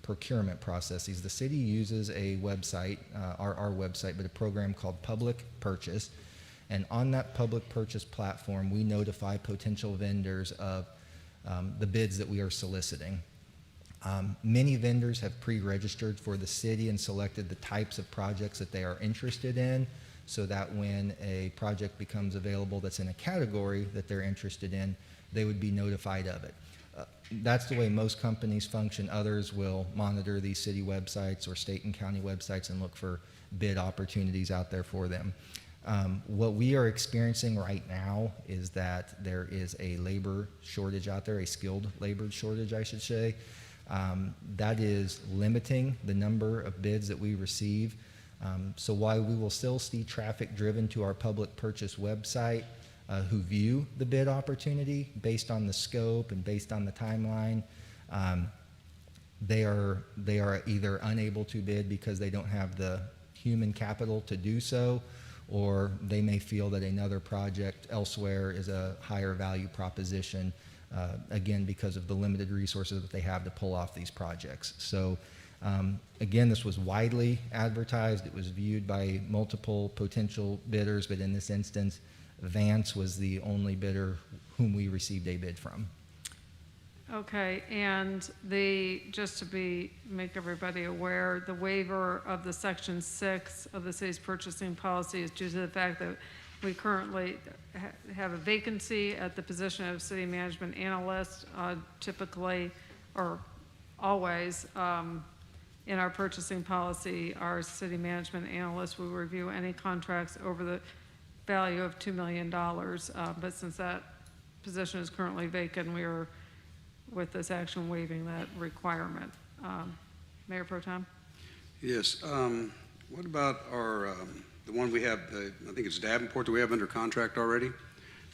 procurement processes. The city uses a website, our website, but a program called Public Purchase. And on that public purchase platform, we notify potential vendors of the bids that we are soliciting. Many vendors have pre-registered for the city and selected the types of projects that they are interested in, so that when a project becomes available that's in a category that they're interested in, they would be notified of it. That's the way most companies function. Others will monitor these city websites or state and county websites and look for bid opportunities out there for them. What we are experiencing right now is that there is a labor shortage out there, a skilled labor shortage, I should say. That is limiting the number of bids that we receive. So while we will still see traffic driven to our public purchase website who view the bid opportunity based on the scope and based on the timeline, they are either unable to bid because they don't have the human capital to do so, or they may feel that another project elsewhere is a higher value proposition, again, because of the limited resources that they have to pull off these projects. So again, this was widely advertised. It was viewed by multiple potential bidders, but in this instance, Vance was the only bidder whom we received a bid from. Okay, and just to make everybody aware, the waiver of the section 6 of the city's purchasing policy is due to the fact that we currently have a vacancy at the position of city management analyst. Typically, or always, in our purchasing policy, our city management analyst will review any contracts over the value of $2 million. But since that position is currently vacant, we are, with this action, waiving that requirement. Mayor Pro Tem? Yes. What about our, the one we have, I think it's Davenport that we have under contract already?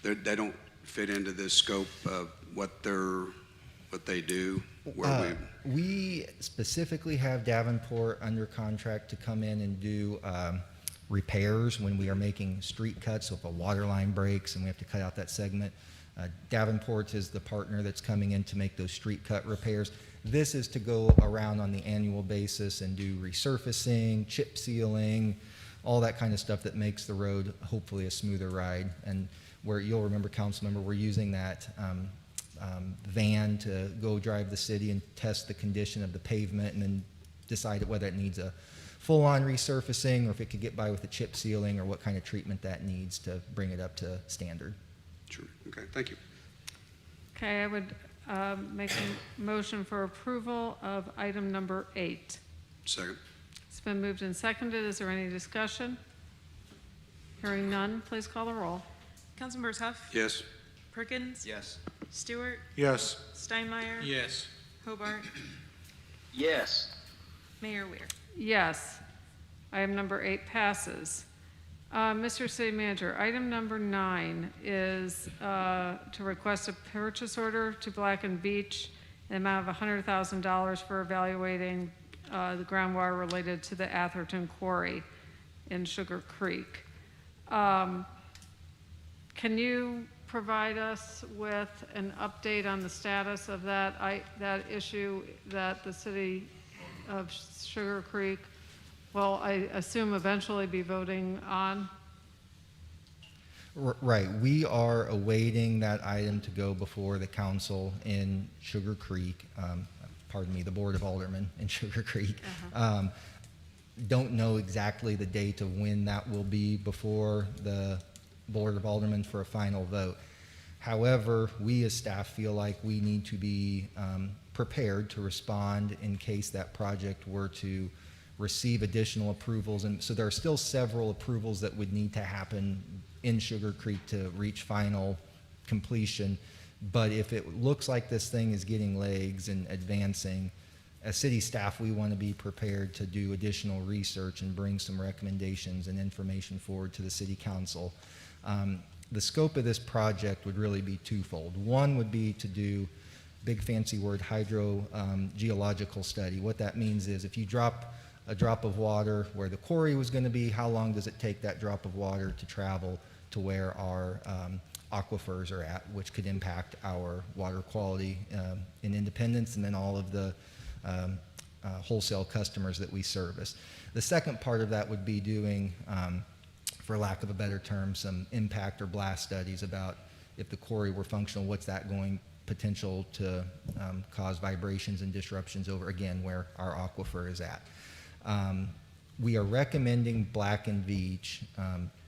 They don't fit into this scope of what they do? We specifically have Davenport under contract to come in and do repairs when we are making street cuts. So if a water line breaks and we have to cut out that segment, Davenport is the partner that's coming in to make those street cut repairs. This is to go around on the annual basis and do resurfacing, chip sealing, all that kind of stuff that makes the road hopefully a smoother ride. And where you'll remember, Councilmember, we're using that van to go drive the city and test the condition of the pavement and then decide whether it needs a full-on resurfacing or if it could get by with a chip sealing or what kind of treatment that needs to bring it up to standard. Sure. Okay, thank you. Okay, I would make a motion for approval of item number 8. Second. It's been moved and seconded. Is there any discussion? Hearing none, please call the roll. Councilmembers Huff, Yes. Perkins, Yes. Stewart, Yes. Steinmeier, Yes. Hobart, Yes. Mayor Weir. Yes. Item number 8 passes. Mr. City Manager, item number 9 is to request a purchase order to Black & Beach in the amount of $100,000 for evaluating the groundwater related to the Atherton Quarry in Sugar Creek. Can you provide us with an update on the status of that issue that the city of Sugar Creek will, I assume, eventually be voting on? Right. We are awaiting that item to go before the council in Sugar Creek, the Board of Aldermen in Sugar Creek. Don't know exactly the date of when that will be before the Board of Aldermen for a final vote. However, we as staff feel like we need to be prepared to respond in case that project were to receive additional approvals. And so there are still several approvals that would need to happen in Sugar Creek to reach final completion. But if it looks like this thing is getting legs and advancing, as city staff, we want to be prepared to do additional research and bring some recommendations and information forward to the city council. The scope of this project would really be twofold. One would be to do, big fancy word, hydrogeological study. What that means is if you drop a drop of water where the quarry was going to be, how long does it take that drop of water to travel to where our aquifers are at, which could impact our water quality in Independence and then all of the wholesale customers that we service. The second part of that would be doing for lack of a better term, some impact or blast studies about if the quarry were functional, what's that going potential to cause vibrations and disruptions over, again, where our aquifer is at. We are recommending Black and Veatch.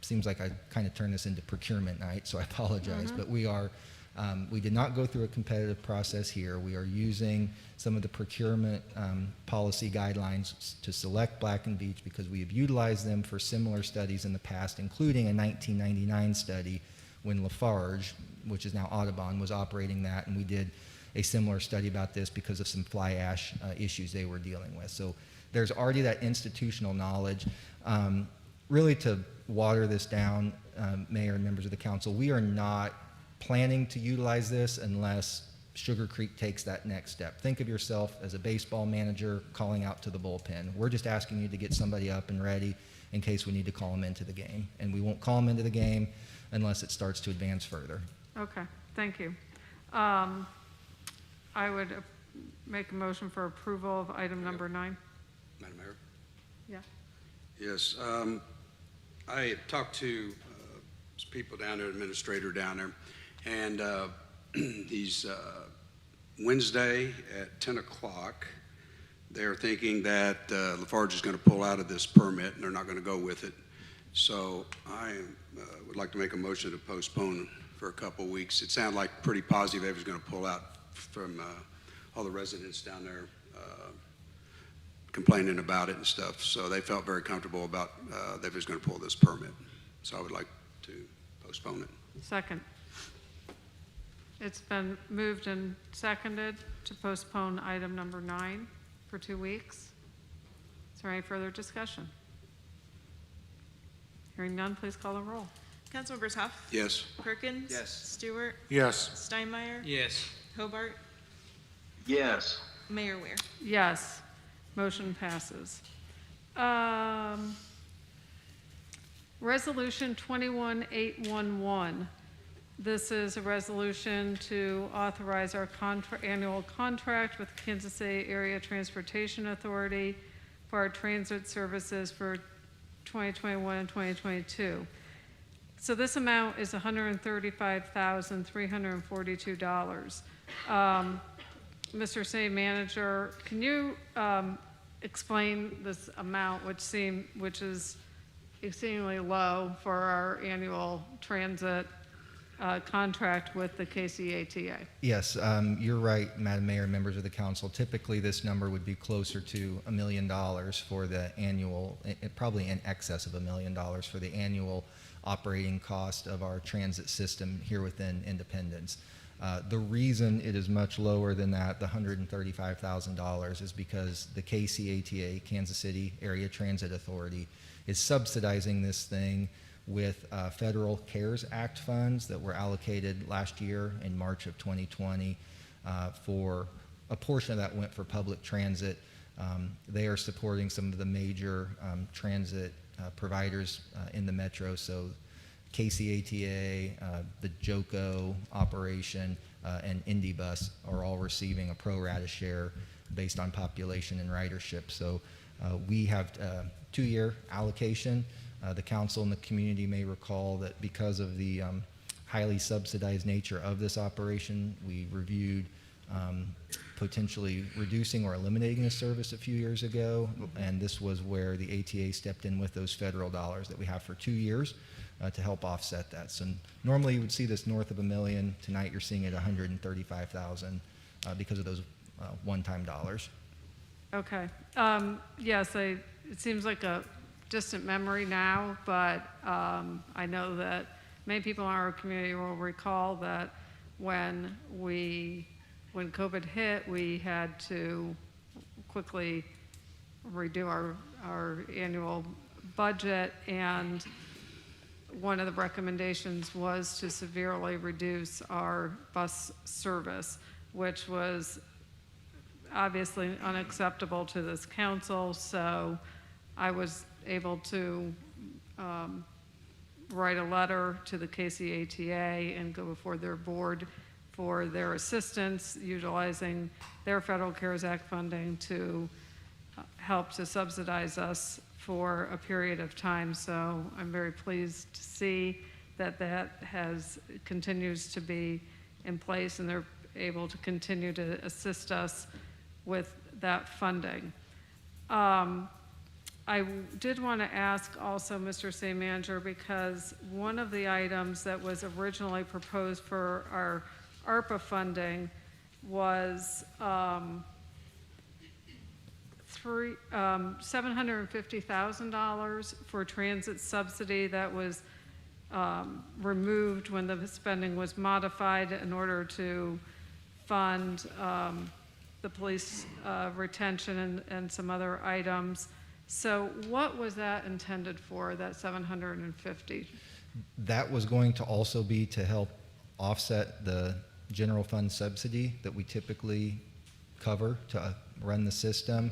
Seems like I kind of turned this into procurement night, so I apologize, but we did not go through a competitive process here. We are using some of the procurement policy guidelines to select Black and Veatch because we have utilized them for similar studies in the past, including a 1999 study when Lafarge, which is now Audubon, was operating that, and we did a similar study about this because of some fly ash issues they were dealing with. So there's already that institutional knowledge. Really, to water this down, Mayor and members of the council, we are not planning to utilize this unless Sugar Creek takes that next step. Think of yourself as a baseball manager calling out to the bullpen. We're just asking you to get somebody up and ready in case we need to call them into the game. And we won't call them into the game unless it starts to advance further. Okay, thank you. I would make a motion for approval of item number 9. Madam Mayor? Yeah. Yes, I talked to some people down there, administrator down there, and he's Wednesday at 10 o'clock. They're thinking that Lafarge is going to pull out of this permit, and they're not going to go with it. So I would like to make a motion to postpone for a couple weeks. It sounded like pretty positive they was going to pull out from all the residents down there complaining about it and stuff. So they felt very comfortable about they was going to pull this permit. So I would like to postpone it. Second. It's been moved and seconded to postpone item number 9 for 2 weeks. Is there any further discussion? Hearing none, please call the roll. Councilmembers Huff, Yes. Perkins. Yes. Stewart. Yes. Steinmeier. Yes. Hobart. Yes. Mayor Weir. Yes, motion passes. Resolution 21811. This is a resolution to authorize our annual contract with Kansas City Area Transportation Authority for our transit services for 2021 and 2022. So this amount is $135,342. Mr. City Manager, can you explain this amount, which is exceedingly low for our annual transit contract with the KCATA? Yes, you're right, Madam Mayor, members of the council. Typically, this number would be closer to $1 million for the annual, probably in excess of $1 million for the annual operating cost of our transit system here within Independence. The reason it is much lower than that, the $135,000, is because the KCATA, Kansas City Area Transit Authority, is subsidizing this thing with federal CARES Act funds that were allocated last year in March of 2020. For a portion of that went for public transit. They are supporting some of the major transit providers in the metro, so KCATA, the JOCO operation, and IndyBus are all receiving a pro rata share based on population and ridership. So we have a 2-year allocation. The council and the community may recall that because of the highly subsidized nature of this operation, we reviewed potentially reducing or eliminating the service a few years ago, and this was where the ATA stepped in with those federal dollars that we have for 2 years to help offset that. So normally you would see this north of $1 million. Tonight you're seeing it $135,000 because of those one-time dollars. Okay. Yes, it seems like a distant memory now, but I know that many people in our community will recall that when COVID hit, we had to quickly redo our annual budget, and one of the recommendations was to severely reduce our bus service, which was obviously unacceptable to this council. So I was able to write a letter to the KCATA and go before their board for their assistance, utilizing their Federal CARES Act funding to help to subsidize us for a period of time. So I'm very pleased to see that continues to be in place, and they're able to continue to assist us with that funding. I did want to ask also, Mr. City Manager, because one of the items that was originally proposed for our ARPA funding was $750,000 for transit subsidy that was removed when the spending was modified in order to fund the police retention and some other items. So what was that intended for, that 750? That was going to also be to help offset the general fund subsidy that we typically cover to run the system.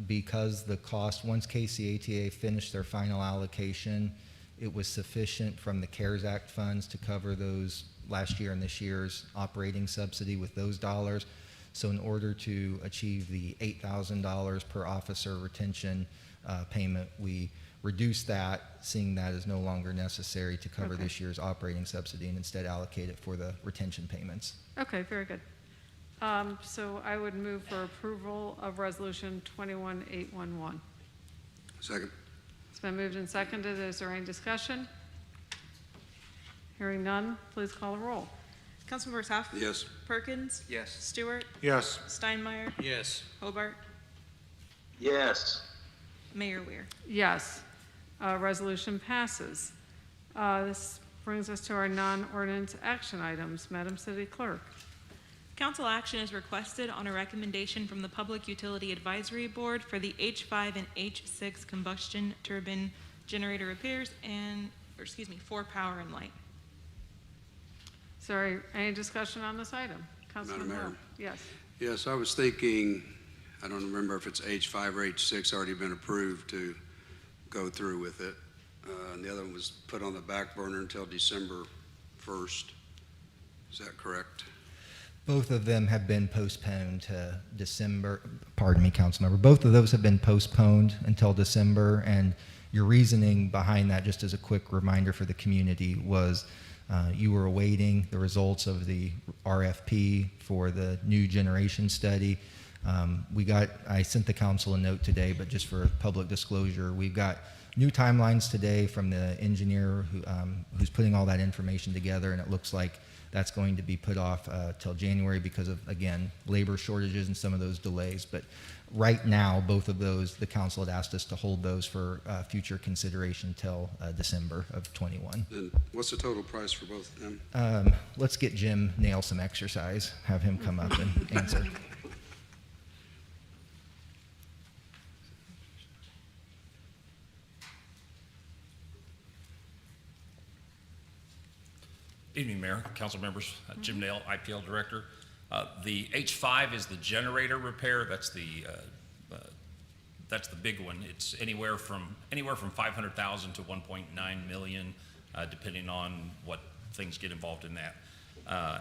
Because the cost, once KCATA finished their final allocation, it was sufficient from the CARES Act funds to cover those last year and this year's operating subsidy with those dollars. So in order to achieve the $8,000 per officer retention payment, we reduced that, seeing that is no longer necessary to cover this year's operating subsidy, and instead allocate it for the retention payments. Okay, very good. So I would move for approval of Resolution 21811. Second. It's been moved and seconded. Is there any discussion? Hearing none, please call the roll. Councilmembers Huff? Yes. Perkins? Yes. Stewart? Yes. Steinmeier? Yes. Hobart? Yes. Mayor Weir? Yes. Resolution passes. This brings us to our non-ordinance action items. Madam City Clerk. Council action is requested on a recommendation from the Public Utility Advisory Board for the H5 and H6 combustion turbine generator repairs for power and light. Sorry, any discussion on this item? Councilman Madam Mayor. Moore? Yes. Yes, I was thinking, I don't remember if it's H5 or H6 already been approved to go through with it. And the other one was put on the back burner until December 1st. Is that correct? Both of them have been postponed to December. Pardon me, Councilmember. Both of those have been postponed until December, and your reasoning behind that, just as a quick reminder for the community, was you were awaiting the results of the RFP for the new generation study. I sent the council a note today, but just for public disclosure, we've got new timelines today from the engineer who's putting all that information together, and it looks like that's going to be put off till January because of, again, labor shortages and some of those delays. But right now, both of those, the council had asked us to hold those for future consideration till December of 21. And what's the total price for both of them? Let's get Jim nail some exercise, have him come up and answer. Evening, Mayor, council members, Jim Nail, IPL Director. The H5 is the generator repair. That's the big one. It's anywhere from 500,000 to 1.9 million, depending on what things get involved in that.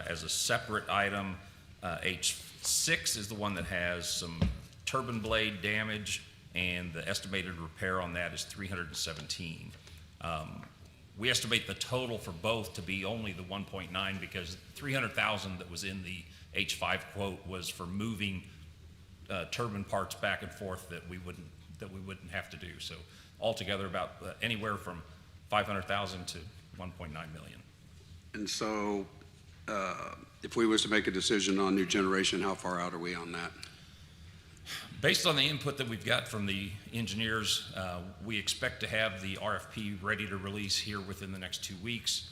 As a separate item, H6 is the one that has some turbine blade damage, and the estimated repair on that is 317. We estimate the total for both to be only the 1.9 because 300,000 that was in the H5 quote was for moving turbine parts back and forth that we wouldn't have to do. So altogether, about anywhere from 500,000 to 1.9 million. And so, if we was to make a decision on new generation, how far out are we on that? Based on the input that we've got from the engineers, we expect to have the RFP ready to release here within the next 2 weeks.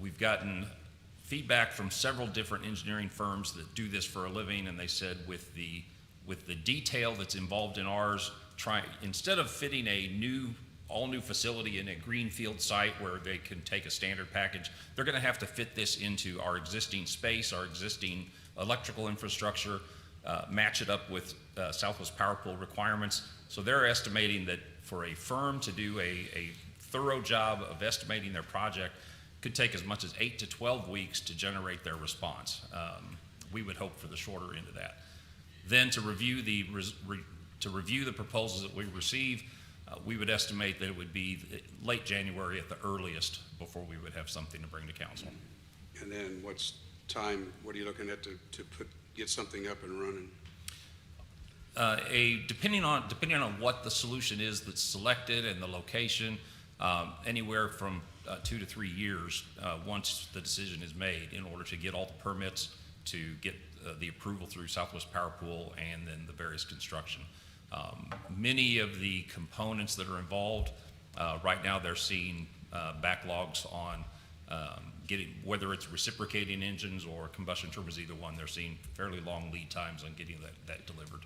We've gotten feedback from several different engineering firms that do this for a living, and they said with the detail that's involved in ours, instead of fitting a all new facility in a greenfield site where they can take a standard package, they're going to have to fit this into our existing space, our existing electrical infrastructure, match it up with Southwest Power Pool requirements. So they're estimating that for a firm to do a thorough job of estimating their project could take as much as 8 to 12 weeks to generate their response. We would hope for the shorter end of that. Then to review the to review the proposals that we receive, we would estimate that it would be late January at the earliest before we would have something to bring to council. And then what are you looking at to get something up and running? Depending on what the solution is that's selected and the location, anywhere from 2 to 3 years once the decision is made in order to get all the permits, to get the approval through Southwest Power Pool, and then the various construction. Many of the components that are involved, right now they're seeing backlogs on getting, whether it's reciprocating engines or combustion turbines, either one, they're seeing fairly long lead times on getting that delivered.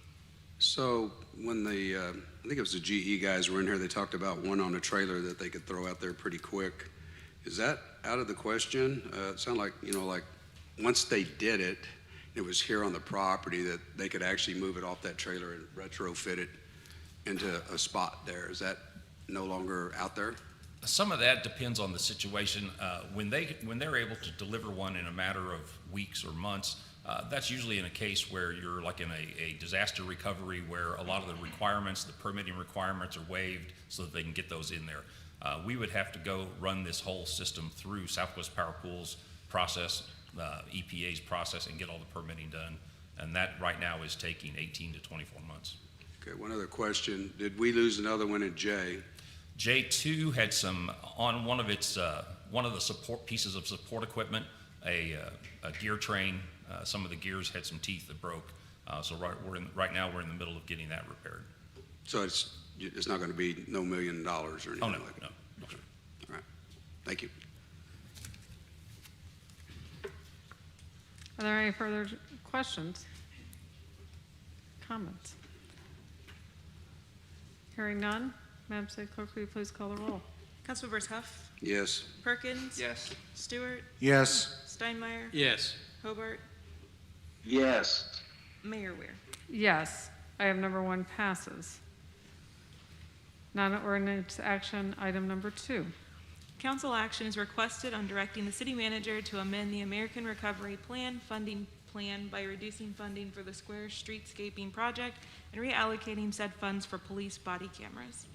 So when the, I think it was the GE guys were in here, they talked about one on a trailer that they could throw out there pretty quick. Is that out of the question? It sounded like, like once they did it, it was here on the property that they could actually move it off that trailer and retrofit it into a spot there. Is that no longer out there? Some of that depends on the situation. When they're able to deliver one in a matter of weeks or months, that's usually in a case where you're like in a disaster recovery where a lot of the requirements, the permitting requirements are waived so that they can get those in there. We would have to go run this whole system through Southwest Power Pool's process, EPA's process, and get all the permitting done. And that right now is taking 18 to 24 months. Okay, one other question. Did we lose another one at J? J2 had some, on one of its, one of the support pieces of support equipment, a gear train, some of the gears had some teeth that broke. So right now we're in the middle of getting that repaired. So it's not going to be no $1 million or anything Oh, no, like that? no. Okay. All right. Thank you. Are there any further questions? Comments? Hearing none, Madam City Clerk, will you please call the roll? Councilmembers Huff, Yes. Perkins. Yes. Stewart, Yes. Steinmeier, Yes. Hobart, Yes. Mayor Weir. Yes, item number 1 passes. Non-ordinance action, item number 2. Council action is requested on directing the city manager to amend the American Recovery Plan funding plan by reducing funding for the Square Streetscaping project and reallocating said funds for police body cameras.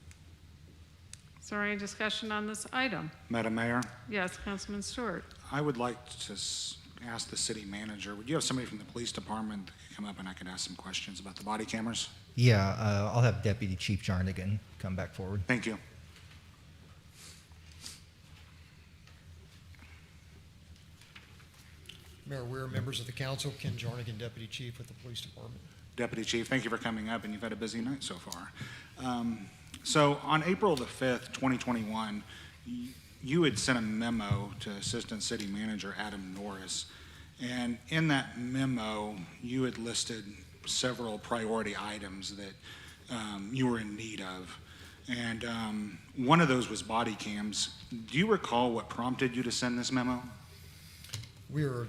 Is there any discussion on this item? Madam Mayor, Yes, Councilman Stewart. I would like to ask the city manager, would you have somebody from the police department that could come up and I could ask some questions about the body cameras? Yeah, I'll have Deputy Chief Jarnigan come back forward. Thank you. Mayor Weir, members of the council, Ken Jarnigan, Deputy Chief with the Police Department. Deputy Chief, thank you for coming up, and you've had a busy night so far. So on April the 5th, 2021, you had sent a memo to Assistant City Manager Adam Norris, and in that memo, you had listed several priority items that you were in need of. And one of those was body cams. Do you recall what prompted you to send this memo? We were,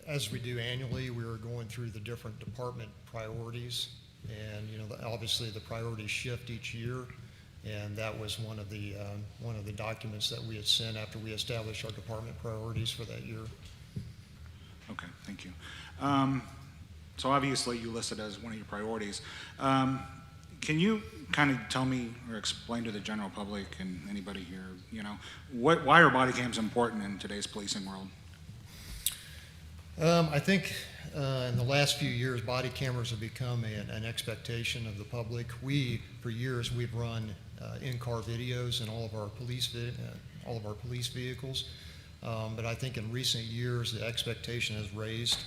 as we do annually, we were going through the different department priorities, and obviously the priorities shift each year, and that was one of the documents that we had sent after we established our department priorities for that year. Okay, thank you. So obviously you listed as one of your priorities. Can you kind of tell me or explain to the general public and anybody here, why are body cams important in today's policing world? I think in the last few years, body cameras have become an expectation of the public. For years, we've run in-car videos in all of our police vehicles. But I think in recent years, the expectation has raised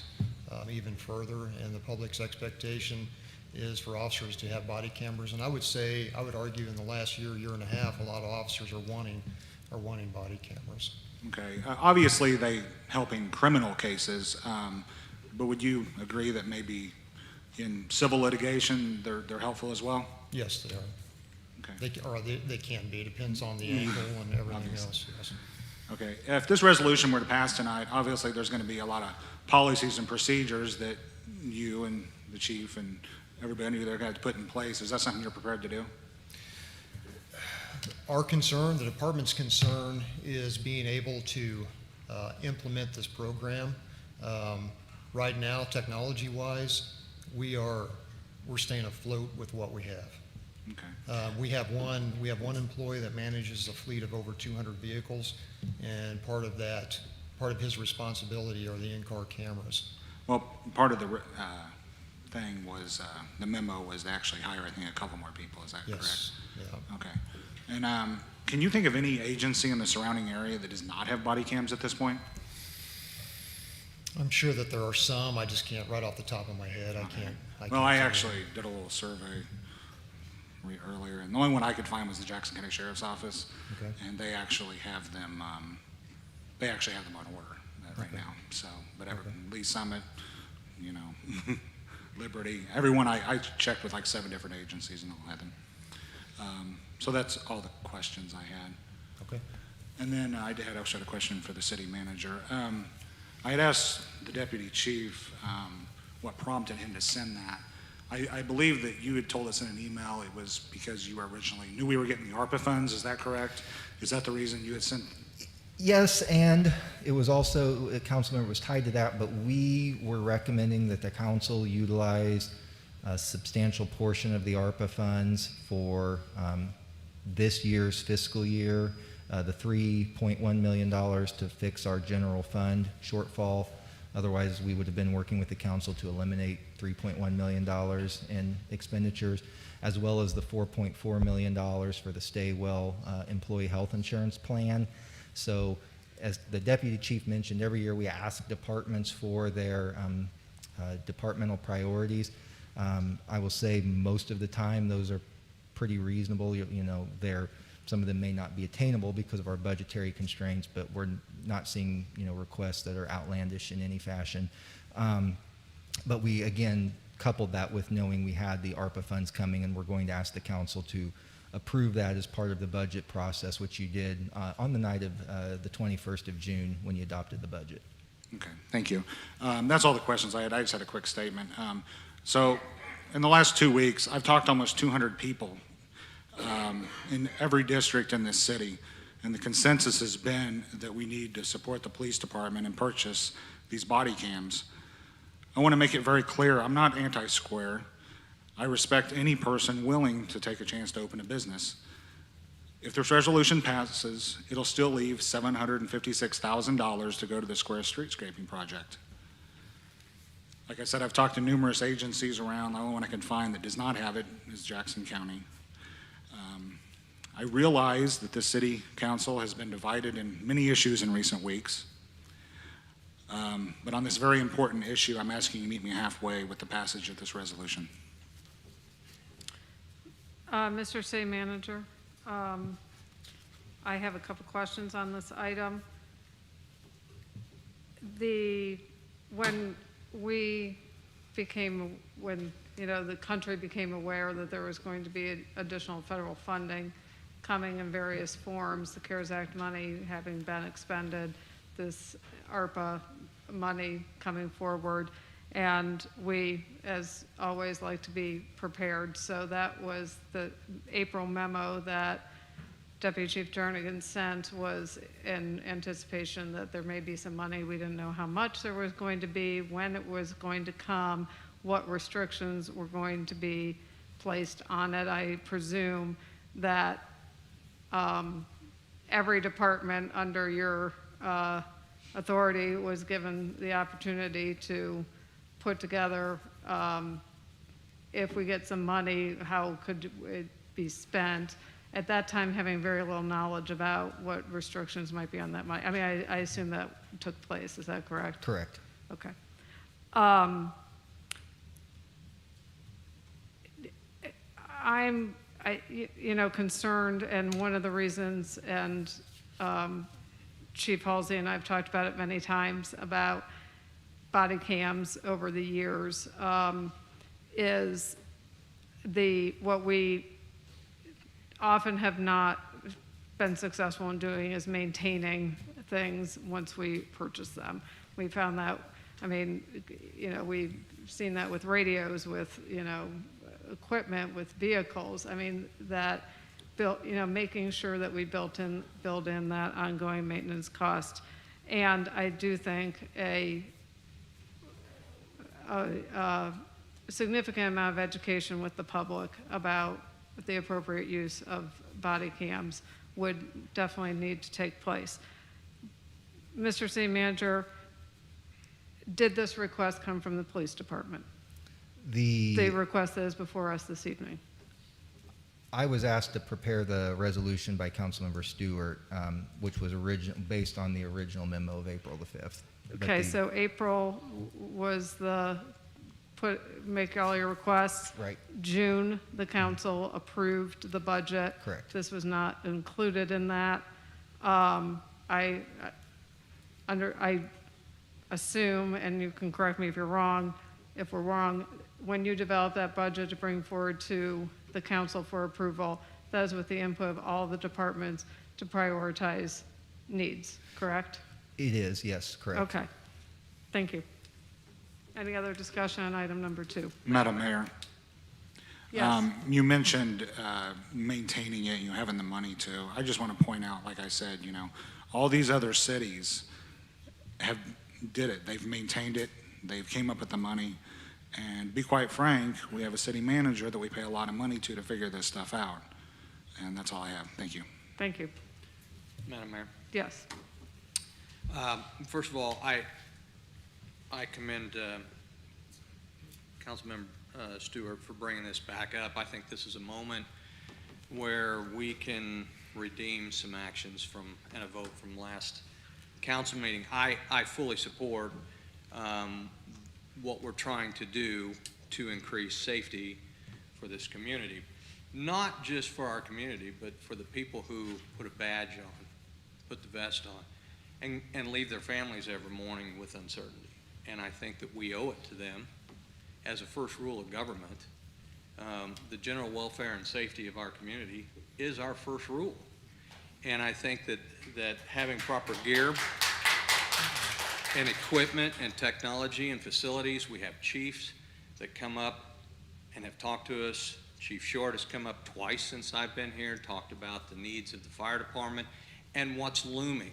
even further, and the public's expectation is for officers to have body cameras. And I would argue in the last year and a half, a lot of officers are wanting body cameras. Okay, obviously they help in criminal cases, but would you agree that maybe in civil litigation they're helpful as well? Yes, they are. Okay. They can be. It depends on the angle and everything Obviously. else. Yes. Okay, if this resolution were to pass tonight, obviously there's going to be a lot of policies and procedures that you and the chief and everybody they're going to put in place. Is that something you're prepared to do? Our concern, the department's concern, is being able to implement this program. Right now, technology-wise, we are we're staying afloat with what we have. Okay. We have one employee that manages a fleet of over 200 vehicles, and part of his responsibility are the in-car cameras. Well, part of the thing was, the memo was to actually hire, I think, a couple more people, is that correct? Yes, yeah. Okay. And can you think of any agency in the surrounding area that does not have body cams at this point? I'm sure that there are some, I just can't right off the top of my head, I can't. Well, I tell you. actually did a little survey earlier, and the only one I could find was the Jackson County Sheriff's Office. Okay. And they actually have them on order right Okay. now, so, but Okay. Lee Summit, you know, Liberty, everyone, I checked with like 7 different agencies and all had them. So that's all the questions I had. Okay. And then I also had a question for the city manager. I had asked the deputy chief what prompted him to send that. I believe that you had told us in an email it was because you originally knew we were getting the ARPA funds, is that correct? Is that the reason you had sent? Yes, and it was also, a council member was tied to that, but we were recommending that the council utilize a substantial portion of the ARPA funds for this year's fiscal year, the $3.1 million to fix our general fund shortfall. Otherwise, we would have been working with the council to eliminate $3.1 million in expenditures, as well as the $4.4 million for the Stay Well employee health insurance plan. So as the deputy chief mentioned, every year we ask departments for their departmental priorities. I will say most of the time those are pretty reasonable. You know, some of them may not be attainable because of our budgetary constraints, but we're not seeing, you know, requests that are outlandish in any fashion. But we, again, coupled that with knowing we had the ARPA funds coming, and we're going to ask the council to approve that as part of the budget process, which you did on the night of the 21st of June when you adopted the budget. Okay, thank you. That's all the questions I had. I just had a quick statement. So in the last 2 weeks, I've talked to almost 200 people in every district in this city, and the consensus has been that we need to support the police department and purchase these body cams. I want to make it very clear, I'm not anti-square. I respect any person willing to take a chance to open a business. If this resolution passes, it'll still leave $756,000 to go to the Square Street Scraping Project. Like I said, I've talked to numerous agencies around. The only one I can find that does not have it is Jackson County. I realize that the city council has been divided in many issues in recent weeks. But on this very important issue, I'm asking you to meet me halfway with the passage of this resolution. Mr. City Manager, I have a couple questions on this item. When the country became aware that there was going to be additional federal funding coming in various forms, the CARES Act money having been expended, this ARPA money coming forward, and we, as always, like to be prepared. So that was the April memo that Deputy Chief Jernigan sent, was in anticipation that there may be some money. We didn't know how much there was going to be, when it was going to come, what restrictions were going to be placed on it. I presume that every department under your authority was given the opportunity to put together, if we get some money, how could it be spent? At that time, having very little knowledge about what restrictions might be on that money. I mean, I assume that took place. Is that correct? Correct. Okay. I'm concerned, and one of the reasons, and Chief Halsey and I have talked about it many times, about body cams over the years, is what we often have not been successful in doing is maintaining things once we purchase them. We found that, we've seen that with radios, with, equipment, with vehicles. Making sure that we build in that ongoing maintenance cost. And I do think significant amount of education with the public about the appropriate use of body cams would definitely need to take place. Mr. City Manager, did this request come from the police department? The request that is before us this evening. I was asked to prepare the resolution by Councilmember Stewart, which was based on the original memo of April the 5th. But Okay, so April was make all your requests. Right. June, the council approved the budget. Correct. This was not included in that. I assume, and you can correct me if you're wrong, if we're wrong, when you develop that budget to bring forward to the council for approval, that is with the input of all the departments to prioritize needs, correct? It is, yes, correct. Okay, thank you. Any other discussion on item number 2? Madam Mayor, Yes, you mentioned maintaining it, having the money to. I just want to point out, like I said, all these other cities did it. They've maintained it. They've came up with the money. And be quite frank, we have a city manager that we pay a lot of money to figure this stuff out. And that's all I have. Thank you. thank you. Madam Mayor. Yes, First of all, I commend Councilmember Stewart for bringing this back up. I think this is a moment where we can redeem some actions and a vote from last council meeting. I fully support what we're trying to do to increase safety for this community. Not just for our community, but for the people who put a badge on, put the vest on, and leave their families every morning with uncertainty. And I think that we owe it to them as a first rule of government. The general welfare and safety of our community is our first rule. And I think that having proper gear and equipment and technology and facilities, we have chiefs that come up and have talked to us. Chief Short has come up twice since I've been here, talked about the needs of the fire department and what's looming.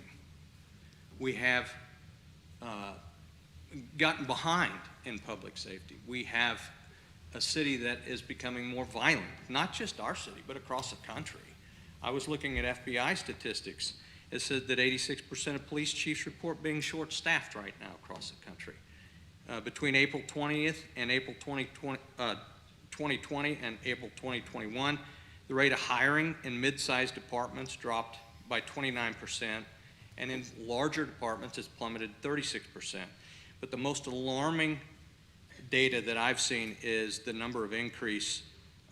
We have gotten behind in public safety. We have a city that is becoming more violent, not just our city, but across the country. I was looking at FBI statistics. It said that 86% of police chiefs report being short-staffed right now across the country. Between April 20th and April 2020 and April 2021, the rate of hiring in mid-sized departments dropped by 29%, and in larger departments it's plummeted 36%. But the most alarming data that I've seen is the number of increase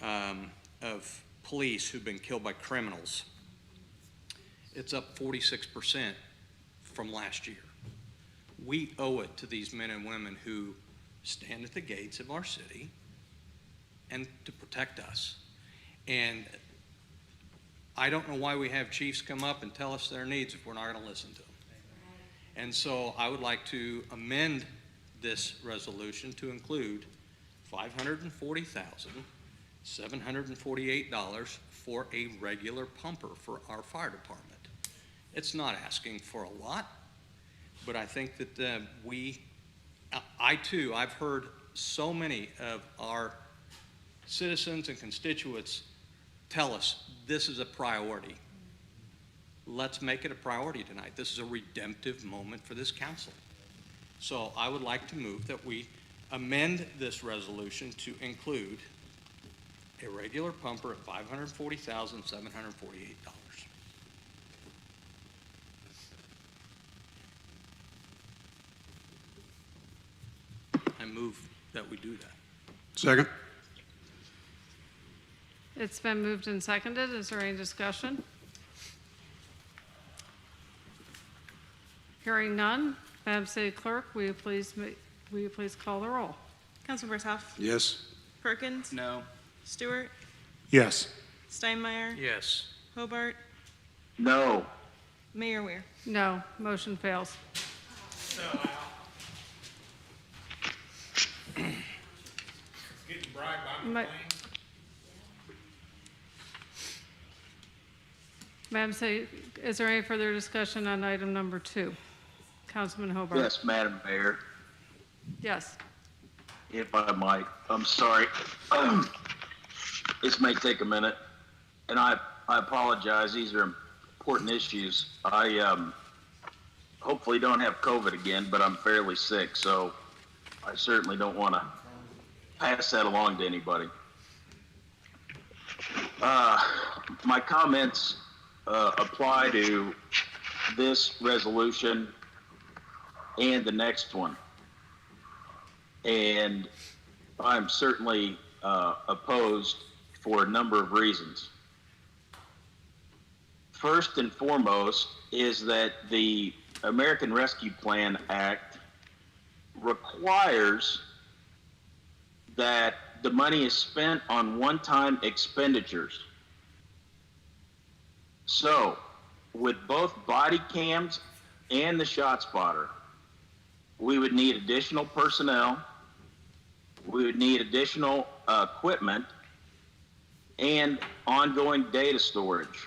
of police who've been killed by criminals. It's up 46% from last year. We owe it to these men and women who stand at the gates of our city and to protect us. And I don't know why we have chiefs come up and tell us their needs if we're not going to listen to them. And so I would like to amend this resolution to include $540,748 for a regular pumper for our fire department. It's not asking for a lot, but I think that I've heard so many of our citizens and constituents tell us this is a priority. Let's make it a priority tonight. This is a redemptive moment for this council. So I would like to move that we amend this resolution to include a regular pumper at $540,748. I move that we do that. Second? it's been moved and seconded. Is there any discussion? Hearing none, Madam City Clerk, will you please call the roll? Councilmembers Huff, Yes. Perkins, No. Stewart, Yes. Steinmeier, Yes. Hobart, No. Mayor Weir. No, motion fails. Ma- Madam City, is there any further discussion on item number 2? Councilman Hobart? Yes, Madam Mayor. Yes. if I might. I'm sorry. This may take a minute, and I apologize. These are important issues. I hopefully don't have COVID again, but I'm fairly sick, so I certainly don't want to pass that along to anybody. My comments apply to this resolution and the next one. And I'm certainly opposed for a number of reasons. First and foremost is that the American Rescue Plan Act requires that the money is spent on one-time expenditures. So, with both body cams and the shot spotter, we would need additional personnel, we would need additional equipment, and ongoing data storage.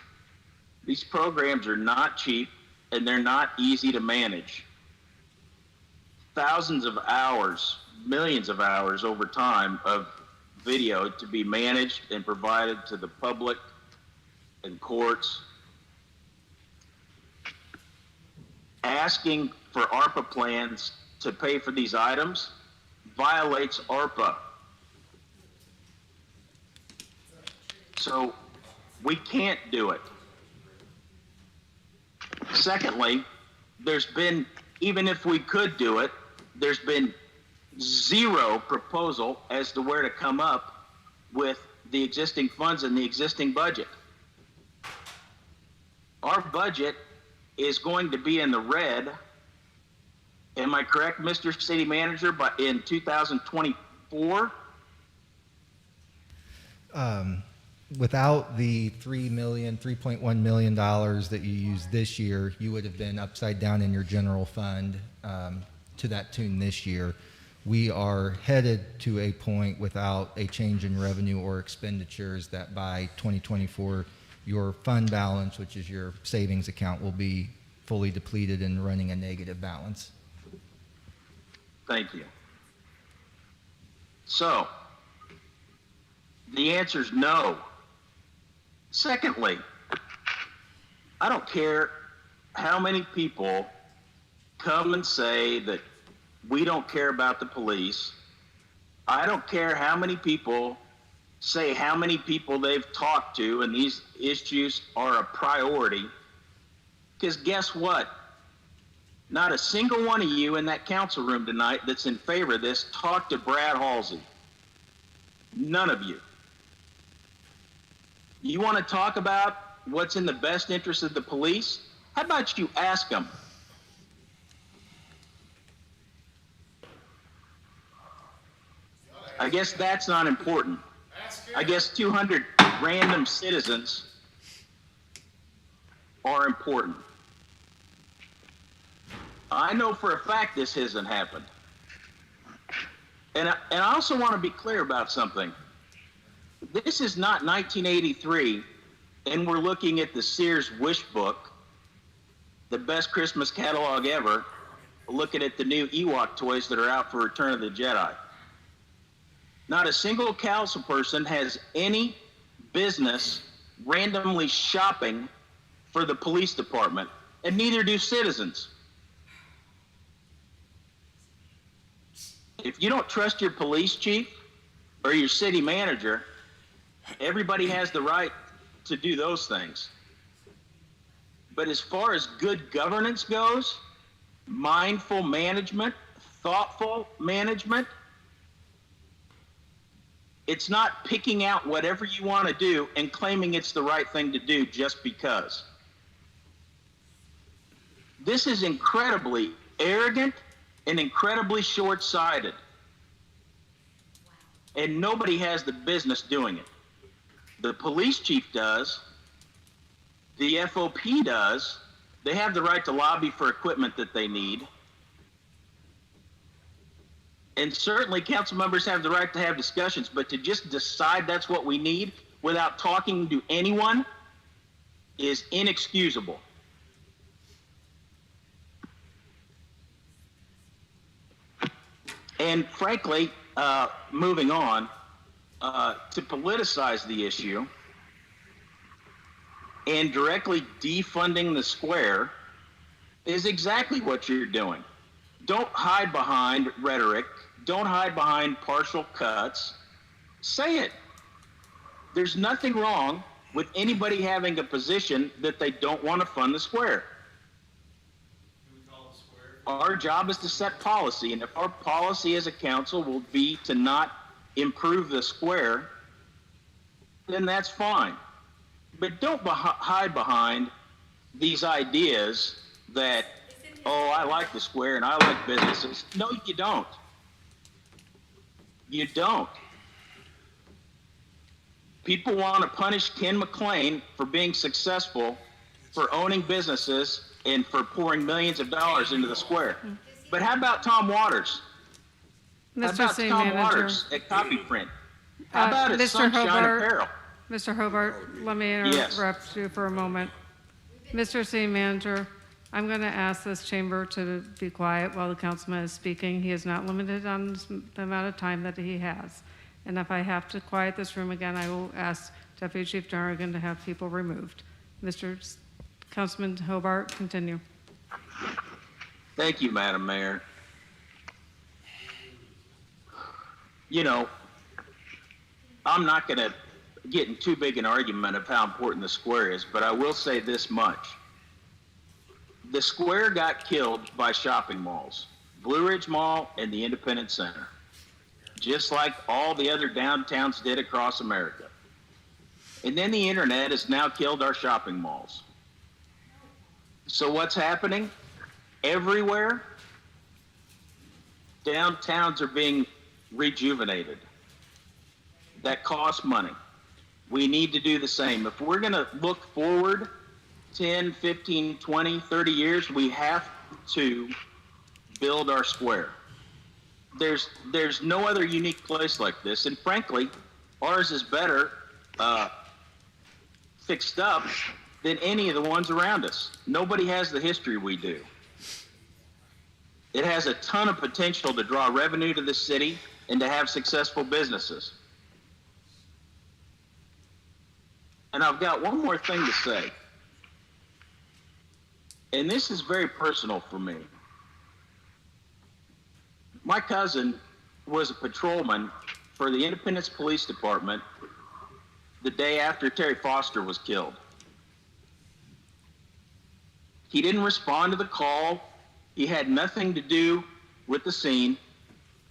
These programs are not cheap, and they're not easy to manage. Thousands of hours, millions of hours over time of video to be managed and provided to the public and courts. Asking for ARPA plans to pay for these items violates ARPA. So we can't do it. Secondly, there's been, even if we could do it, there's been zero proposal as to where to come up with the existing funds and the existing budget. Our budget is going to be in the red, am I correct, Mr. City Manager, but in 2024? Without the $3.1 million that you used this year, you would have been upside down in your general fund to that tune this year. We are headed to a point without a change in revenue or expenditures that by 2024, your fund balance, which is your savings account, will be fully depleted and running a negative balance. Thank you. So, the answer is no. Secondly, I don't care how many people come and say that we don't care about the police. I don't care how many people say how many people they've talked to and these issues are a priority. Because guess what? Not a single one of you in that council room tonight that's in favor of this talked to Brad Halsey. None of you. You want to talk about what's in the best interest of the police? How about you ask them? I guess that's not important. I guess 200 random citizens are important. I know for a fact this hasn't happened. And I also want to be clear about something. This is not 1983, and we're looking at the Sears Wish Book, the best Christmas catalog ever, looking at the new Ewok toys that are out for Return of the Jedi. Not a single council person has any business randomly shopping for the police department, and neither do citizens. If you don't trust your police chief or your city manager, everybody has the right to do those things. But as far as good governance goes, mindful management, thoughtful management, it's not picking out whatever you want to do and claiming it's the right thing to do just because. This is incredibly arrogant and incredibly short-sighted. And nobody has the business doing it. The police chief does. The FOP does. They have the right to lobby for equipment that they need. And certainly council members have the right to have discussions, but to just decide that's what we need without talking to anyone is inexcusable. And frankly, moving on, to politicize the issue and directly defunding the square is exactly what you're doing. Don't hide behind rhetoric. Don't hide behind partial cuts. Say it. There's nothing wrong with anybody having a position that they don't want to fund the square. Our job is to set policy, and if our policy as a council will be to not improve the square, then that's fine. But don't hide behind these ideas that, oh, I like the square and I like businesses. No, you don't. You don't. People want to punish Ken McLean for being successful, for owning businesses, and for pouring millions of dollars into the square. But how about Tom Waters? How Mr. about City Tom Manager. Waters at Copy Print? How about at Mr. Sunshine Hobart. Apparel? Mr. Hobart, let me Yes. interrupt you for a moment. Mr. City Manager, I'm going to ask this chamber to be quiet while the councilman is speaking. He is not limited on the amount of time that he has. And if I have to quiet this room again, I will ask Deputy Chief Darrigan to have people removed. Councilman Hobart, continue. Thank you, Madam Mayor. You know, I'm not going to get in too big an argument of how important the square is, but I will say this much. The square got killed by shopping malls, Blue Ridge Mall and the Independent Center, just like all the other downtowns did across America. And then the internet has now killed our shopping malls. So what's happening? Everywhere, downtowns are being rejuvenated. That costs money. We need to do the same. If we're going to look forward 10, 15, 20, 30 years, we have to build our square. There's no other unique place like this, and frankly, ours is better fixed up than any of the ones around us. Nobody has the history we do. It has a ton of potential to draw revenue to the city and to have successful businesses. And I've got one more thing to say. And this is very personal for me. My cousin was a patrolman for the Independence Police Department the day after Terry Foster was killed. He didn't respond to the call. He had nothing to do with the scene.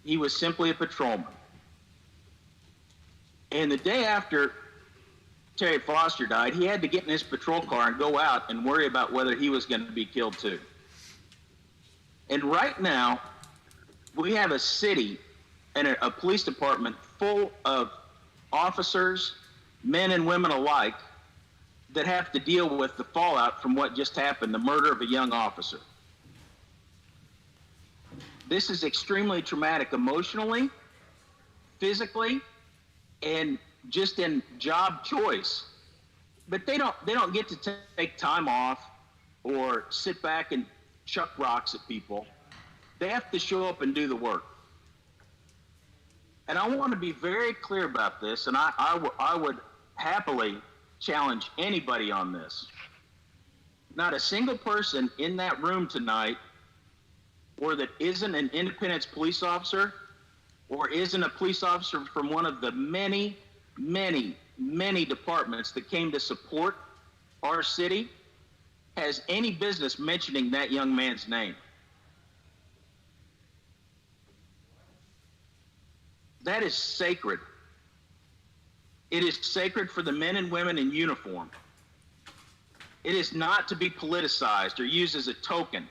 He was simply a patrolman. And the day after Terry Foster died, he had to get in his patrol car and go out and worry about whether he was going to be killed too. And right now, we have a city and a police department full of officers, men and women alike, that have to deal with the fallout from what just happened, the murder of a young officer. This is extremely traumatic emotionally, physically, and just in job choice. But they don't get to take time off or sit back and chuck rocks at people. They have to show up and do the work. And I want to be very clear about this, and I would happily challenge anybody on this. Not a single person in that room tonight, or that isn't an Independence police officer, or isn't a police officer from one of the many, many, many departments that came to support our city, has any business mentioning that young man's name. That is sacred. It is sacred for the men and women in uniform. It is not to be politicized or used as a token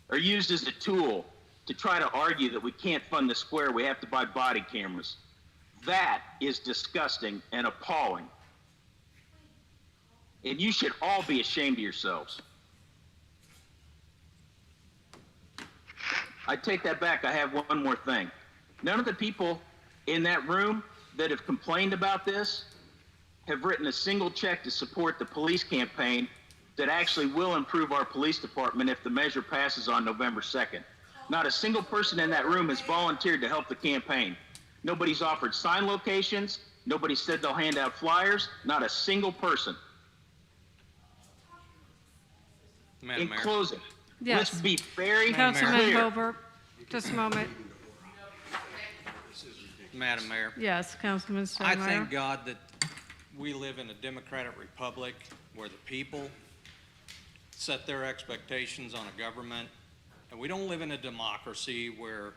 or used as a tool to try to argue that we can't fund the square, we have to buy body cameras. That is disgusting and appalling. And you should all be ashamed of yourselves. I take that back. I have one more thing. None of the people in that room that have complained about this have written a single check to support the police campaign that actually will improve our police department if the measure passes on November 2nd. Not a single person in that room has volunteered to help the campaign. Nobody's offered sign locations. Nobody said they'll hand out flyers. Not a single person. Madam In Mayor. closing, Yes. let's be very Councilman clear. Holbert, just a moment. Madam Mayor. Yes, Councilman I Steinmeier. thank God that we live in a democratic republic where the people set their expectations on a government, and we don't live in a democracy where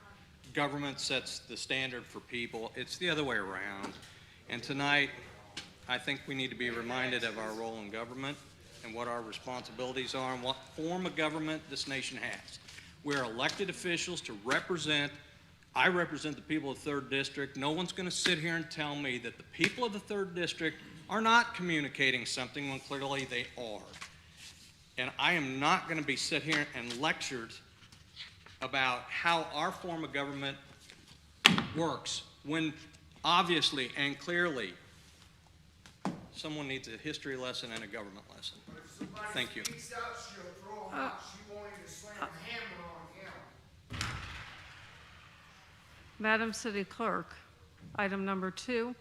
government sets the standard for people. It's the other way around. And tonight, I think we need to be reminded of our role in government and what our responsibilities are and what form of government this nation has. We're elected officials to represent. I represent the people of the 3rd District. No one's going to sit here and tell me that the people of the 3rd District are not communicating something when clearly they are. And I am not going to be sit here and lectured about how our form of government works when obviously and clearly someone needs a history lesson and a government lesson. Thank you. Madam City Clerk, item number 2.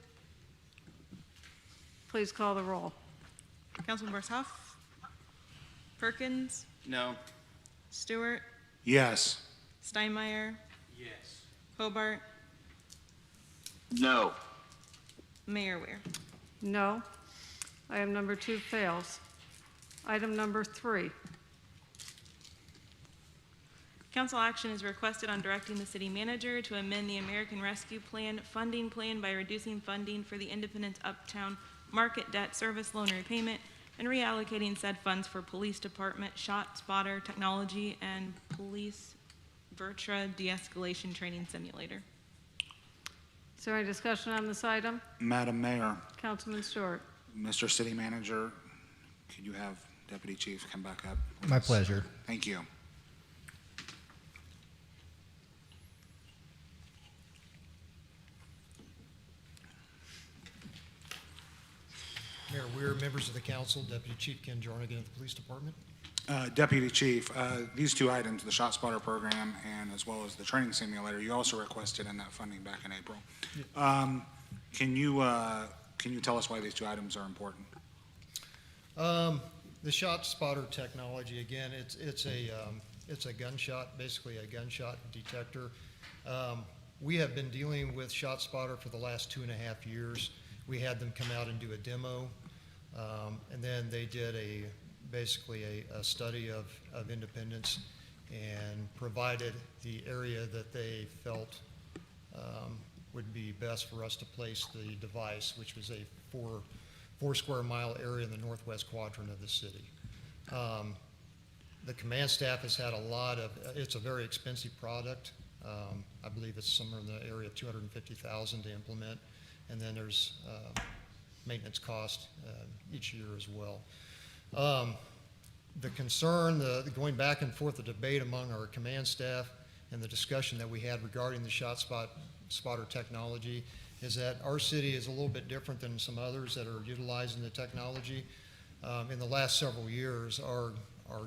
Please call the roll. Councilmembers Huff, Perkins, No. Stewart, Yes. Steinmeier, Yes. Hobart, No. Mayor Ware. No. Item number 2 fails. Item number 3. Council action is requested on directing the city manager to amend the American Rescue Plan funding plan by reducing funding for the Independence Uptown Market Debt Service Loan Repayment and reallocating said funds for Police Department Shot Spotter Technology and Police Virtua De-Escalation Training Simulator. Is there any discussion on this item? Madam Mayor, Councilman Stewart. Mr. City Manager, could you have Deputy Chief come back up? My pleasure. Thank you. Mayor Weir, members of the council, Deputy Chief Ken Jarnigan of the Police Department. Deputy Chief, these two items, the Shot Spotter program and as well as the training simulator, you also requested in that funding back in April. Can you tell us why these two items are important? The Shot Spotter technology, again, it's a gunshot, basically a gunshot detector. We have been dealing with Shot Spotter for the last 2.5 years. We had them come out and do a demo, and then they did basically a study of Independence and provided the area that they felt would be best for us to place the device, which was a four square mile area in the northwest quadrant of the city. The command staff has had it's a very expensive product. I believe it's somewhere in the area of $250,000 to implement, and then there's maintenance cost each year as well. The concern, the going back and forth, the debate among our command staff and the discussion that we had regarding the Shot Spotter technology is that our city is a little bit different than some others that are utilizing the technology. In the last several years, our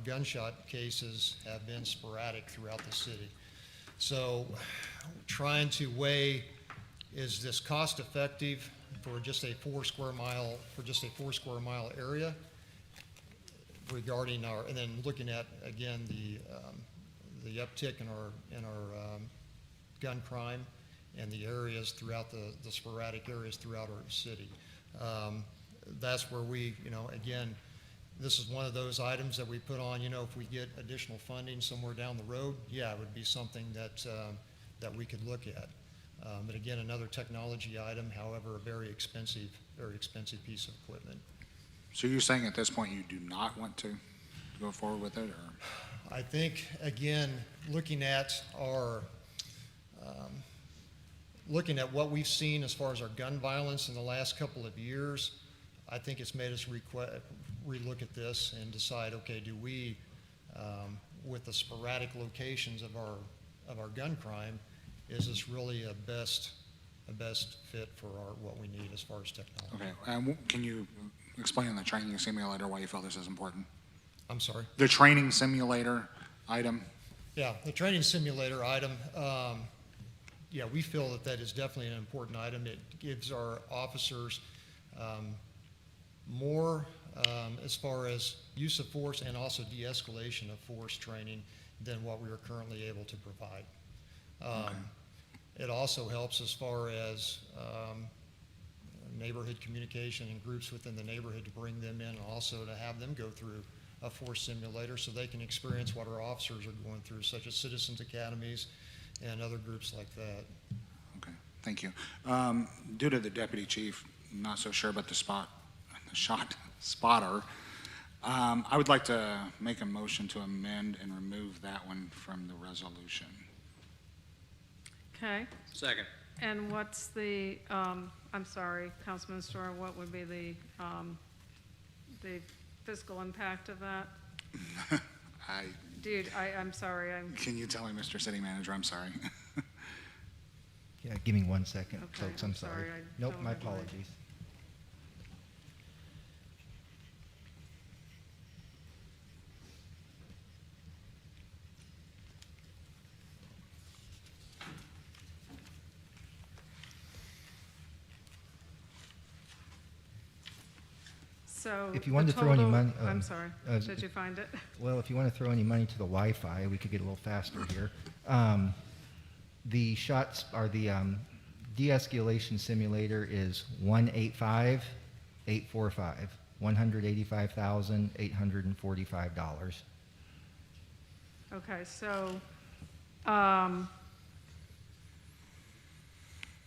gunshot cases have been sporadic throughout the city. So trying to weigh, is this cost effective for just a 4 square mile area regarding and then looking at, again, the uptick in our gun crime and the areas throughout the sporadic areas throughout our city. That's where we, again, this is one of those items that we put on, if we get additional funding somewhere down the road, yeah, it would be something that we could look at. But again, another technology item, however, a very expensive piece of equipment. So you're saying at this point you do not want to go forward with it, or? I think, again, looking at what we've seen as far as our gun violence in the last couple of years, I think it's made us relook at this and decide, okay, do we, with the sporadic locations of our gun crime, is this really a best fit for what we need as far as technology? Okay, can you explain in the training simulator why you feel this is important? I'm sorry? The training simulator item? Yeah, the training simulator item, yeah, we feel that that is definitely an important item. It gives our officers more as far as use of force and also de-escalation of force training than what we are currently able to provide. It also helps as far as neighborhood communication and groups within the neighborhood to bring them in and also to have them go through a force simulator so they can experience what our officers are going through, such as citizens academies and other groups like that. Okay, thank you. Due to the deputy chief, not so sure about the shot spotter, I would like to make a motion to amend and remove that one from the resolution. Okay, Second. and what's the, I'm sorry, Councilman Storer, what would be the fiscal impact of that? Dude, I'm sorry, Can you tell me, Mr. City Manager? I'm sorry. Yeah, give me 1 second, Okay, folks, I'm I'm sorry. sorry, I Nope, don't my have my- apologies. so. If you the wanted to throw any total- money- I'm sorry, if- did you find it? Well, if you want to throw any money to the Wi-Fi, we could get a little faster here. The shots, or the de-escalation simulator is 185,845, $185,845. Okay, so,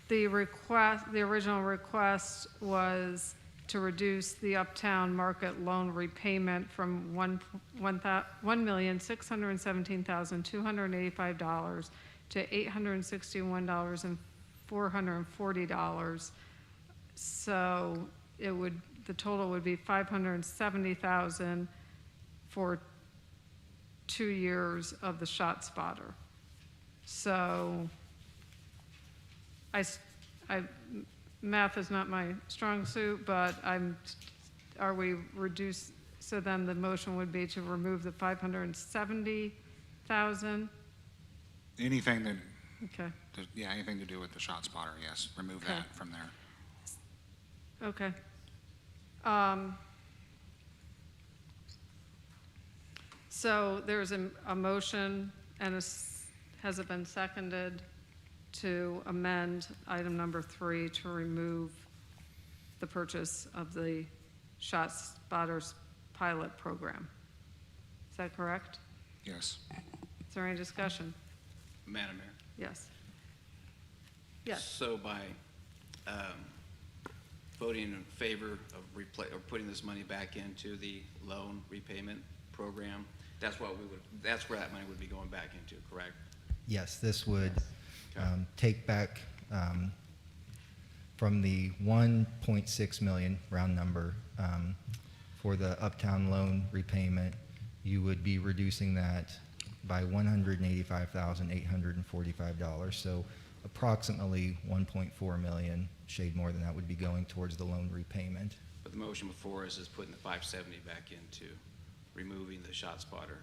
the original request was to reduce the Uptown Market loan repayment from $1,617,285 to $861,440. So the total would be $570,000 for 2 years of the shot spotter. So math is not my strong suit, but are we reduced, so then the motion would be to remove the 570,000? Anything that, Okay, yeah, anything to do with the shot spotter, yes, remove Okay. that from there. okay. So there's a motion, and has it been seconded to amend item number 3 to remove the purchase of the Shot Spotters pilot program? Is that correct? Yes. Is there any discussion? Madam Mayor? Yes. Yes, So by voting in favor of putting this money back into the loan repayment program, that's where that money would be going back into, correct? Yes, this would Okay. take back from the 1.6 million, round number, for the Uptown loan repayment, you would be reducing that by $185,845. So approximately 1.4 million, shade more than that, would be going towards the loan repayment. But the motion before us is putting the 570 back into removing the shot spotter,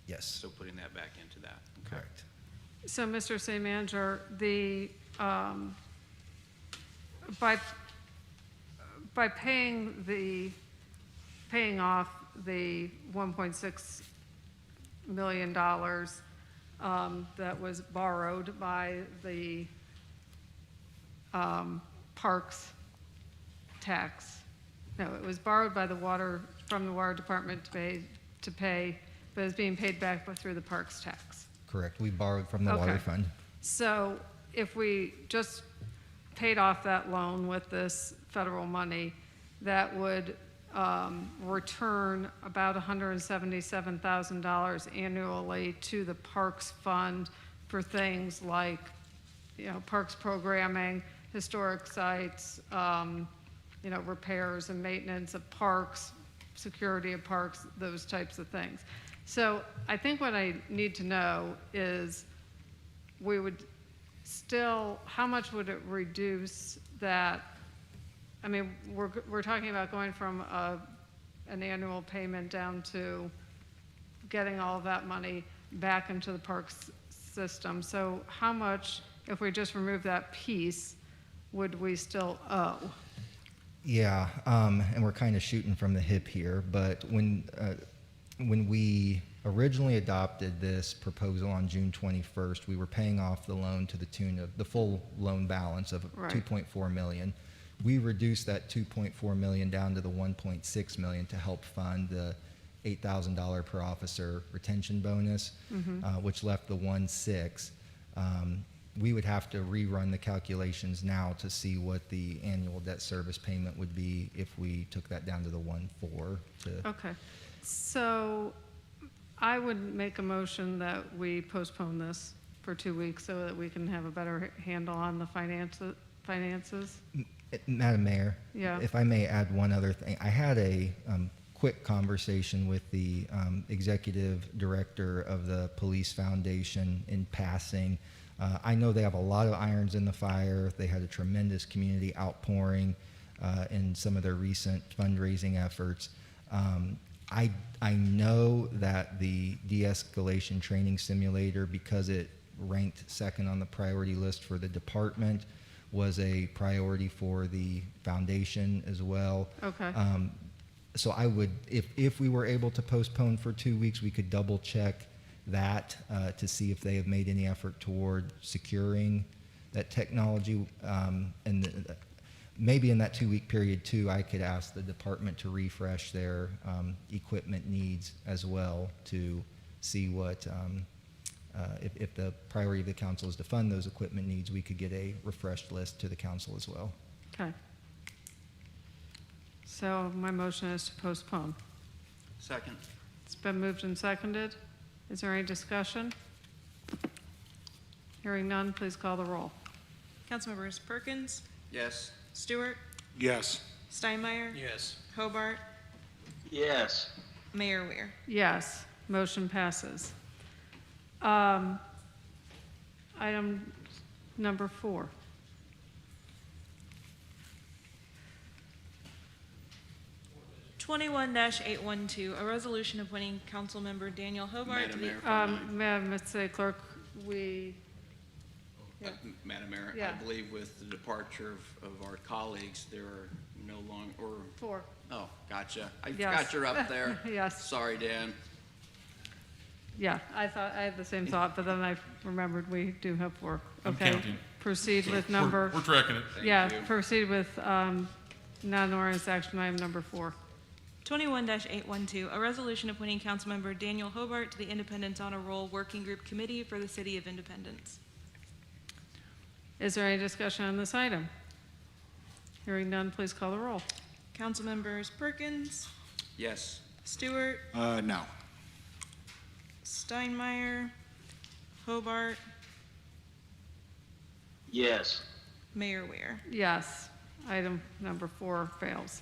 Yes, so putting that back into that. Okay. correct. so Mr. City Manager, by paying off the $1.6 million that was borrowed by the parks tax. No, it was borrowed by from the water department to pay, but it's being paid back through the parks tax. Correct, we borrowed from the water Okay. fund. So if we just paid off that loan with this federal money, that would return about $177,000 annually to the Parks Fund for things like, parks programming, historic sites, repairs and maintenance of parks, security of parks, those types of things. So I think what I need to know is how much would it reduce that? I mean, we're talking about going from an annual payment down to getting all of that money back into the parks system. So how much if we just remove that piece, would we still owe? Yeah, and we're kind of shooting from the hip here, but when we originally adopted this proposal on June 21st, we were paying off the loan to the tune of the full loan balance of Right. 2.4 million. We reduced that 2.4 million down to the 1.6 million to help fund the $8,000 per officer retention bonus, which left the 1.6. We would have to rerun the calculations now to see what the annual debt service payment would be if we took that down to the 1.4 to. Okay, so I would make a motion that we postpone this for 2 weeks so that we can have a better handle on the finances. Madam Mayor, Yeah. if I may add one other thing, I had a quick conversation with the executive director of the Police Foundation in passing. I know they have a lot of irons in the fire. They had a tremendous community outpouring in some of their recent fundraising efforts. I know that the de-escalation training simulator, because it ranked second on the priority list for the department, was a priority for the foundation as well. Okay. So I would, if we were able to postpone for 2 weeks, we could double check that to see if they have made any effort toward securing that technology. Maybe in that 2 week period too, I could ask the department to refresh their equipment needs as well to see what, if the priority of the council is to fund those equipment needs, we could get a refreshed list to the council as well. Okay. So my motion is to postpone. Second. It's been moved and seconded. Is there any discussion? Hearing none, please call the roll. Councilmembers Perkins, Yes. Stewart, Yes. Steinmeier, Yes. Hobart, Yes. Mayor Weir. Yes, motion passes. Item number 4. (21-812), a resolution appointing Councilmember Daniel Hobart to Madam the... Mayor. Madam City Clerk, we, yeah. Madam Mayor, Yeah. I believe with the departure of our colleagues, there are no longer, or, 4. oh, gotcha. I Yes. forgot you're up there. Yes. Sorry, Dan. Yeah, I had the same thought, but then I remembered we do have 4. I'm Okay. counting. Proceed with number, We're tracking it. yeah, you. proceed with non-ordinance action item number 4. 21-812, a resolution appointing Councilmember Daniel Hobart to the Independence Honor Roll Working Group Committee for the City of Independence. Is there any discussion on this item? Hearing none, please call the roll. Councilmembers Perkins, Yes. Stewart, No. Steinmeier, Hobart, Yes. Mayor Weir. Yes, item number 4 fails.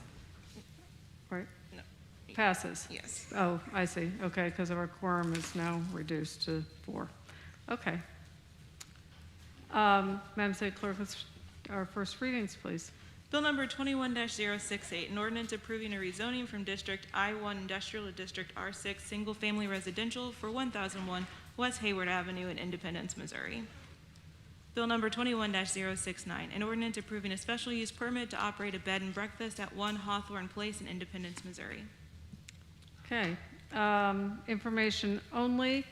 Right? No. Passes. Yes. Oh, I see, okay, because our quorum is now reduced to 4. Okay. Madam City Clerk, let's, our first readings, please. Bill number 21-068, an ordinance approving a rezoning from District I-1 Industrial to District R6 Single Family Residential for 1001 West Hayward Avenue in Independence, Missouri. Bill number 21-069, an ordinance approving a special use permit to operate a bed and breakfast at 1 Hawthorne Place in Independence, Missouri. Okay, information only.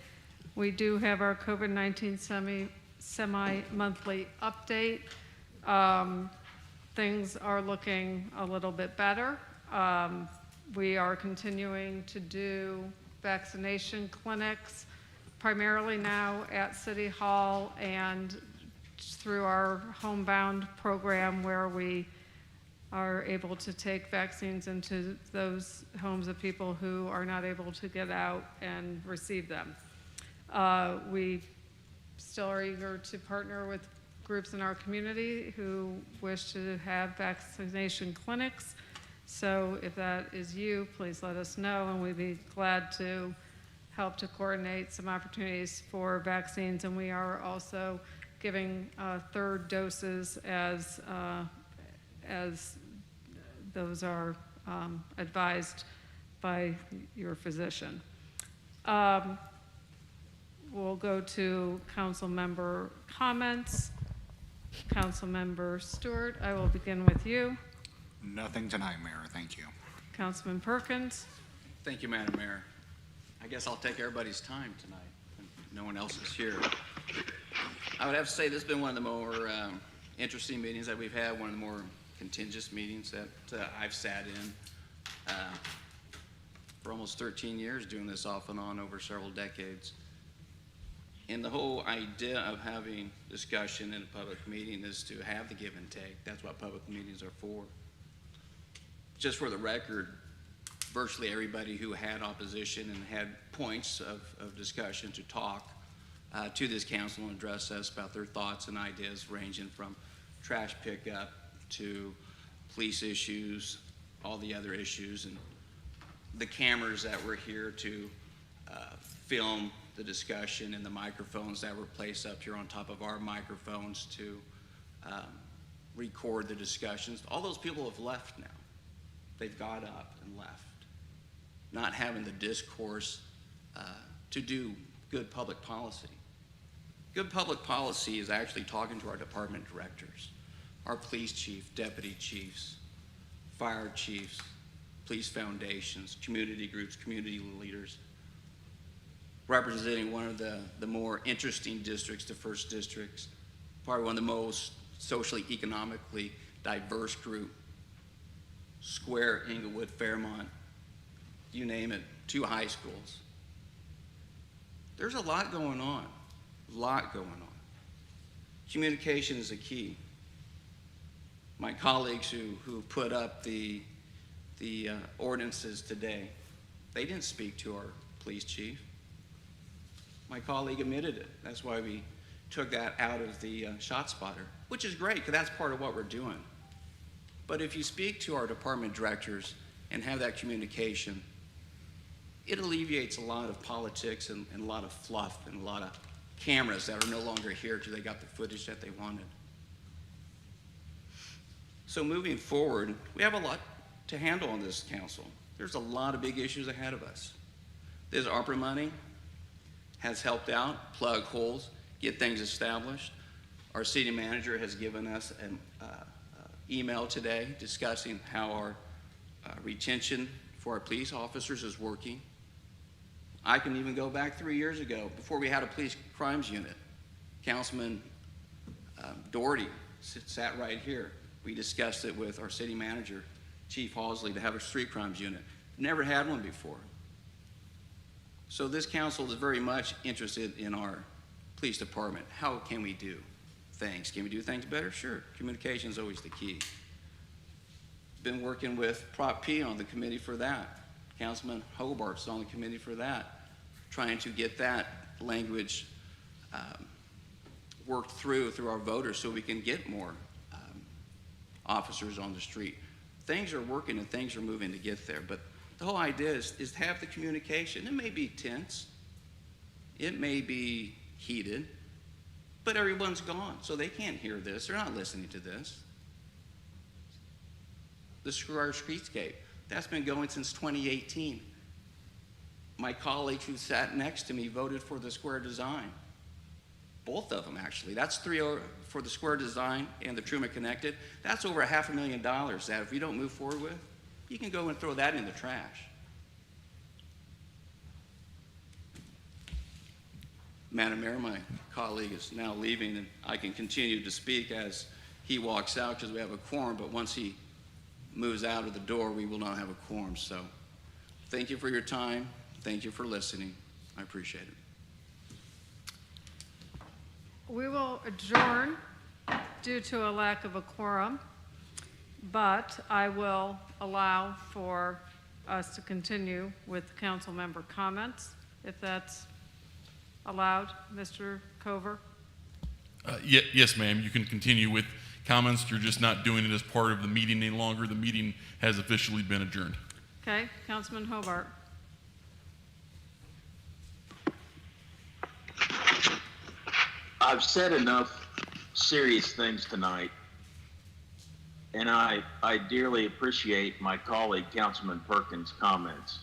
We do have our COVID-19 semi-monthly update. Things are looking a little bit better. We are continuing to do vaccination clinics, primarily now at City Hall and through our homebound program where we are able to take vaccines into those homes of people who are not able to get out and receive them. We still are eager to partner with groups in our community who wish to have vaccination clinics. So if that is you, please let us know, and we'd be glad to help to coordinate some opportunities for vaccines. And we are also giving third doses as those are advised by your physician. We'll go to council member comments. Councilmember Stewart, I will begin with you. Nothing tonight, Mayor. Thank you. Councilman Perkins. Thank you, Madam Mayor. I guess I'll take everybody's time tonight. No one else is here. I would have to say this has been one of the more interesting meetings that we've had, one of the more contentious meetings that I've sat in for almost 13 years, doing this off and on over several decades. And the whole idea of having discussion in a public meeting is to have the give and take. That's what public meetings are for. Just for the record, virtually everybody who had opposition and had points of discussion to talk to this council and address us about their thoughts and ideas, ranging from trash pickup to police issues, all the other issues, and the cameras that were here to film the discussion, and the microphones that were placed up here on top of our microphones to record the discussions. All those people have left now. They've got up and left, not having the discourse to do good public policy. Good public policy is actually talking to our department directors, our police chief, deputy chiefs, fire chiefs, police foundations, community groups, community leaders, representing one of the more interesting districts, the first districts, probably one of the most socially, economically diverse group, Square, Inglewood, Fairmont, you name it, 2 high schools. There's a lot going on, Communication is a key. My colleagues who put up the ordinances today, they didn't speak to our police chief. My colleague admitted it. That's why we took that out of the shot spotter, which is great, because that's part of what we're doing. But if you speak to our department directors and have that communication, it alleviates a lot of politics and a lot of fluff and a lot of cameras that are no longer here till they got the footage that they wanted. So moving forward, we have a lot to handle on this council. There's a lot of big issues ahead of us. This ARPA money has helped out, plug holes, get things established. Our city manager has given us an email today discussing how our retention for our police officers is working. I can even go back 3 years ago, before we had a police crimes unit. Councilman Doherty sat right here. We discussed it with our city manager, Chief Halsley, to have a street crimes unit. Never had one before. So this council is very much interested in our police department. How can we do things? Can we do things better? Sure. Communication is always the key. Been working with Prop P on the committee for that. Councilman Hobart's on the committee for that, trying to get that language worked through our voters so we can get more officers on the street. Things are working and things are moving to get there, but the whole idea is to have the communication. It may be tense, it may be heated, but everyone's gone, so they can't hear this. They're not listening to this. The Square Streetscape, that's been going since 2018. My colleague who sat next to me voted for the square design. Both of them, actually. That's for the square design and the Truman Connected. That's over $500,000 that if we don't move forward with, you can go and throw that in the trash. Madam Mayor, my colleague is now leaving, and I can continue to speak as he walks out because we have a quorum, but once he moves out of the door, we will not have a quorum. So thank you for your time. Thank you for listening. I appreciate it. We will adjourn due to a lack of a quorum, but I will allow for us to continue with council member comments, if that's allowed. Mr. Cover? Yes, ma'am. You can continue with comments. You're just not doing it as part of the meeting any longer. The meeting has officially been adjourned. Okay, Councilman Hobart. I've said enough serious things tonight, and I dearly appreciate my colleague, Councilman Perkins' comments.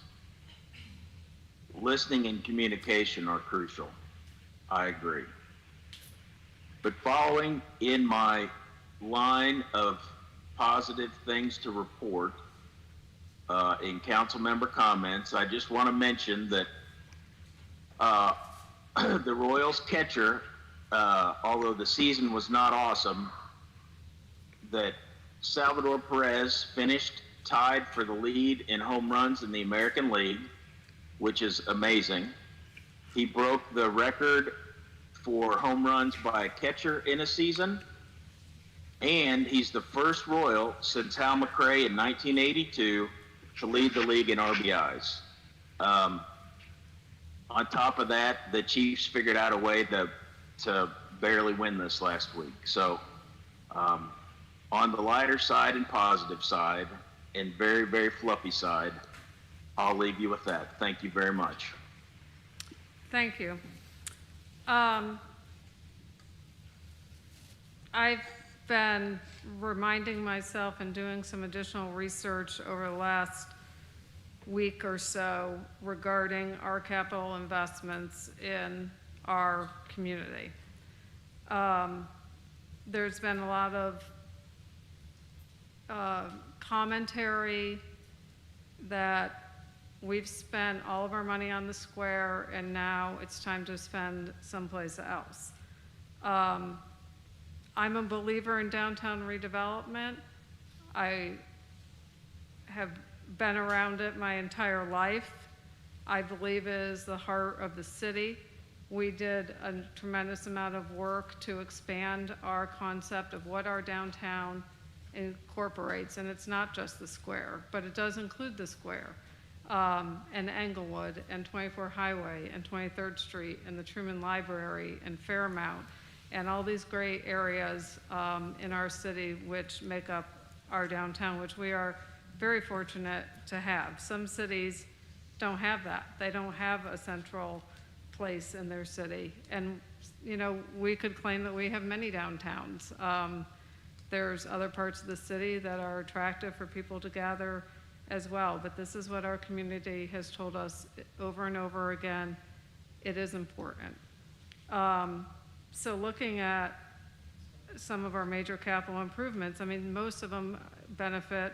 Listening and communication are crucial. I agree. But But following in my line of positive things to report in council member comments, I just want to mention that the Royals catcher, although the season was not awesome, that Salvador Perez finished tied for the lead in home runs in the American League, which is amazing. He broke the record for home runs by a catcher in a season, and he's the first Royal since Hal McRae in 1982 to lead the league in RBIs. On top of that, the Chiefs figured out a way to barely win this last week. So on the lighter side and positive side and very, very fluffy side, I'll leave you with that. Thank you very much. Thank you. I've been reminding myself and doing some additional research over the last week or so regarding our capital investments in our community. There's been a lot of commentary that we've spent all of our money on the square and now it's time to spend someplace else. I'm a believer in downtown redevelopment. I have been around it my entire life. I believe it is the heart of the city. We did a tremendous amount of work to expand our concept of what our downtown incorporates, and it's not just the square, but it does include the square, and Englewood, and 24 Highway, and 23rd Street, and the Truman Library, and Fairmount, and all these great areas in our city which make up our downtown, which we are very fortunate to have. Some cities don't have that. They don't have a central place in their city. And, you know, we could claim that we have many downtowns. There's other parts of the city that are attractive for people to gather as well, but this is what our community has told us over and over again. It is important. So looking at some of our major capital improvements, I mean, most of them benefit,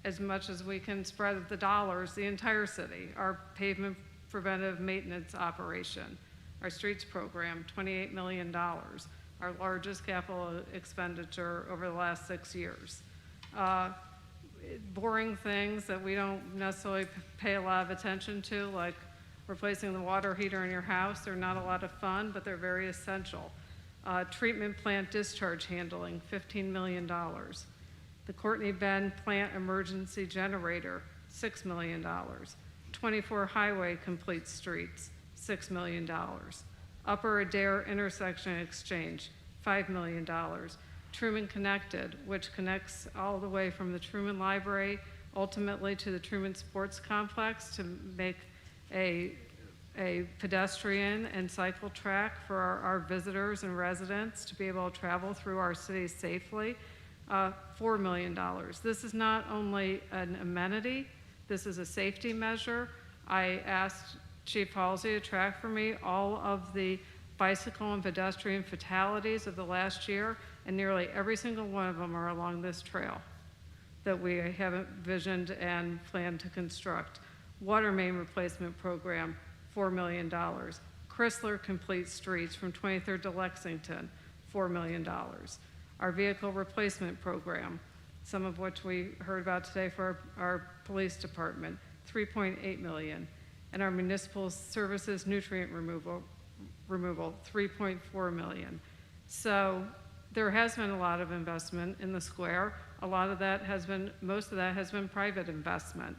as much as we can spread the dollars, the entire city. Our pavement preventive maintenance operation, our streets program, $28 million, our largest capital expenditure over the last 6 years. Boring things that we don't necessarily pay a lot of attention to, like replacing the water heater in your house. They're not a lot of fun, but they're very essential. Treatment plant discharge handling, $15 million. The Courtney Bend plant emergency generator, $6 million. 24 Highway complete streets, $6 million. Upper Adair intersection exchange, $5 million. Truman Connected, which connects all the way from the Truman Library ultimately to the Truman Sports Complex to make a pedestrian and cycle track for our visitors and residents to be able to travel through our city safely. $4 million. This is not only an amenity, this is a safety measure. I asked Chief Halsey to track for me all of the bicycle and pedestrian fatalities of the last year, and nearly every single one of them are along this trail that we have envisioned and planned to construct. Water main replacement program, $4 million. Chrysler complete streets from 23rd to Lexington, $4 million. Our vehicle replacement program, some of which we heard about today for our police department, $3.8 million. And our municipal services nutrient removal, $3.4 million. So there has been a lot of investment in the square. Most of that has been private investment.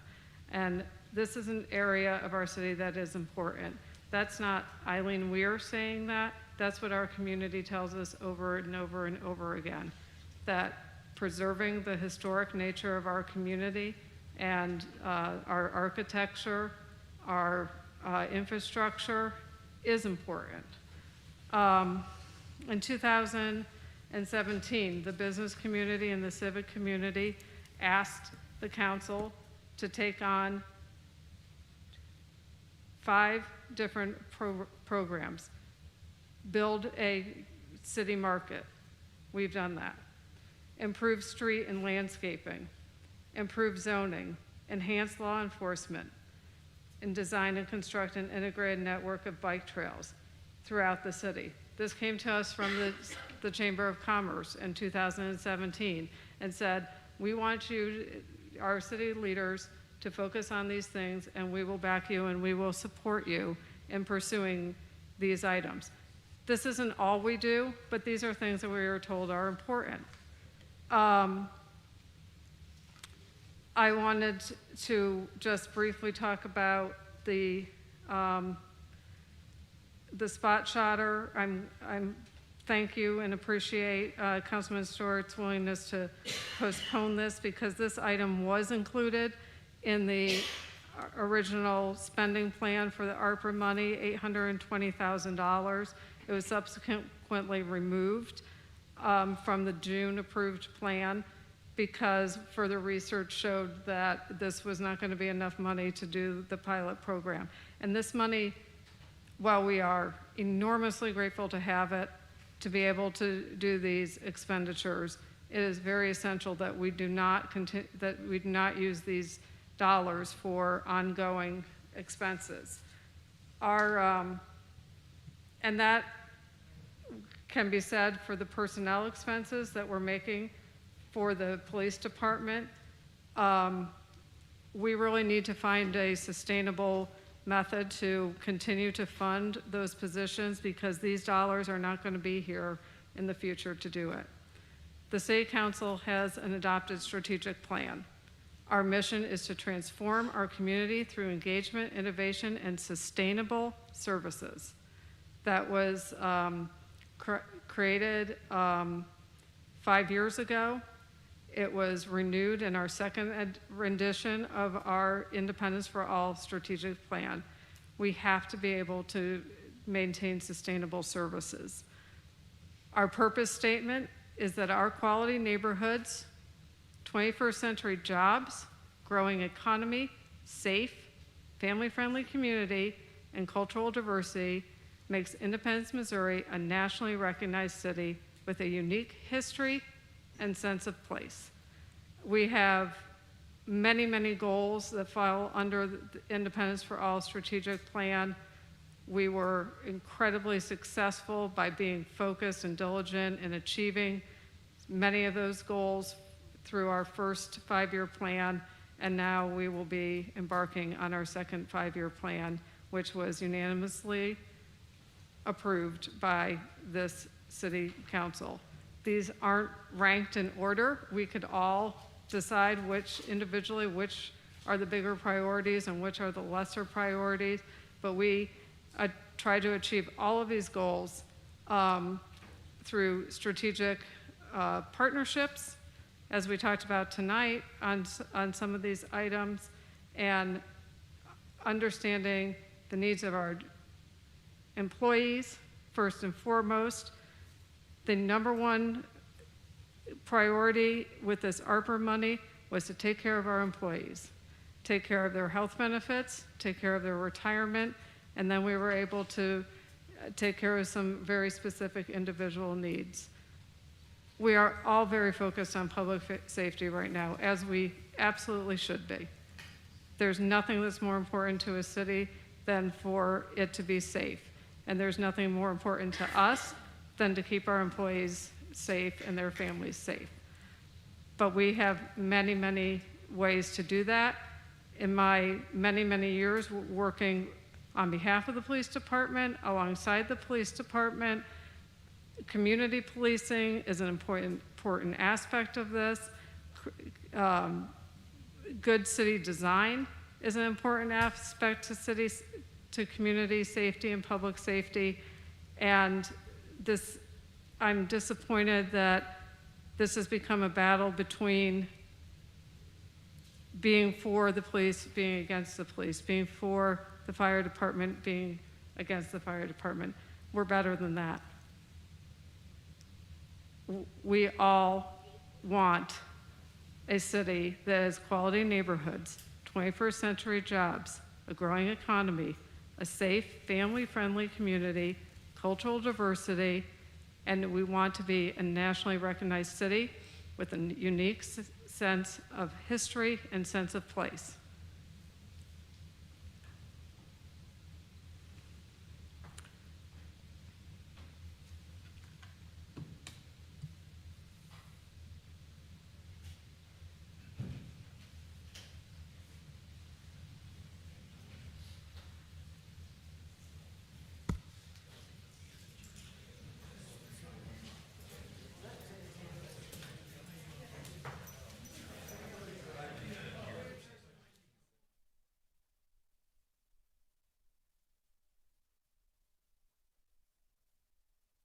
And this is an area of our city that is important. That's not Eileen Weir saying that. That's what our community tells us over and over and over again, that preserving the historic nature of our community and our architecture, our infrastructure is important. In 2017, the business community and the civic community asked the council to take on 5 different programs. Build a city market. We've done that. Improve street and landscaping, improve zoning, enhance law enforcement, and design and construct an integrated network of bike trails throughout the city. This came to us from the Chamber of Commerce in 2017 and said, we want you, our city leaders, to focus on these things, and we will back you and we will support you in pursuing these items. This isn't all we do, but these are things that we are told are important. I wanted to just briefly talk about the spot shotter. I'm thank you and appreciate Councilman Stewart's willingness to postpone this, because this item was included in the original spending plan for the ARPA money, $820,000. It was subsequently removed from the June approved plan because further research showed that this was not going to be enough money to do the pilot program. And this money, while we are enormously grateful to have it, to be able to do these expenditures, it is very essential that we do not use these dollars for ongoing expenses. And that can be said for the personnel expenses that we're making for the police department. We really need to find a sustainable method to continue to fund those positions, because these dollars are not going to be here in the future to do it. The City Council has an adopted strategic plan. Our mission is to transform our community through engagement, innovation, and sustainable services. That was created 5 years ago. It was renewed in our second rendition of our Independence for All strategic plan. We have to be able to maintain sustainable services. Our purpose statement is that our quality neighborhoods, 21st century jobs, growing economy, safe, family-friendly community, and cultural diversity makes Independence, Missouri a nationally recognized city with a unique history and sense of place. We have many, many goals that fall under the Independence for All strategic plan. We were incredibly successful by being focused and diligent in achieving many of those goals through our first 5-year plan, and now we will be embarking on our second 5-year plan, which was unanimously approved by this City Council. These aren't ranked in order. We could all decide which are the bigger priorities and which are the lesser priorities, but we try to achieve all of these goals through strategic partnerships, as we talked about tonight on some of these items, and understanding the needs of our employees first and foremost. The number one priority with this ARPA money was to take care of our employees, take care of their health benefits, take care of their retirement, and then we were able to take care of some very specific individual needs. We are all very focused on public safety right now, as we absolutely should be. There's nothing that's more important to a city than for it to be safe. And there's nothing more important to us than to keep our employees safe and their families safe. But we have many, many ways to do that. In my many, many years working on behalf of the police department, alongside the police department, community policing is an important aspect of this. Good city design is an important aspect to community safety and public safety. And I'm disappointed that this has become a battle between being for the police, being against the police, being for the fire department, being against the fire department. We're better than that. We all want a city that has quality neighborhoods, 21st century jobs, a growing economy, a safe, family-friendly community, cultural diversity, and we want to be a nationally recognized city with a unique sense of history and sense of place.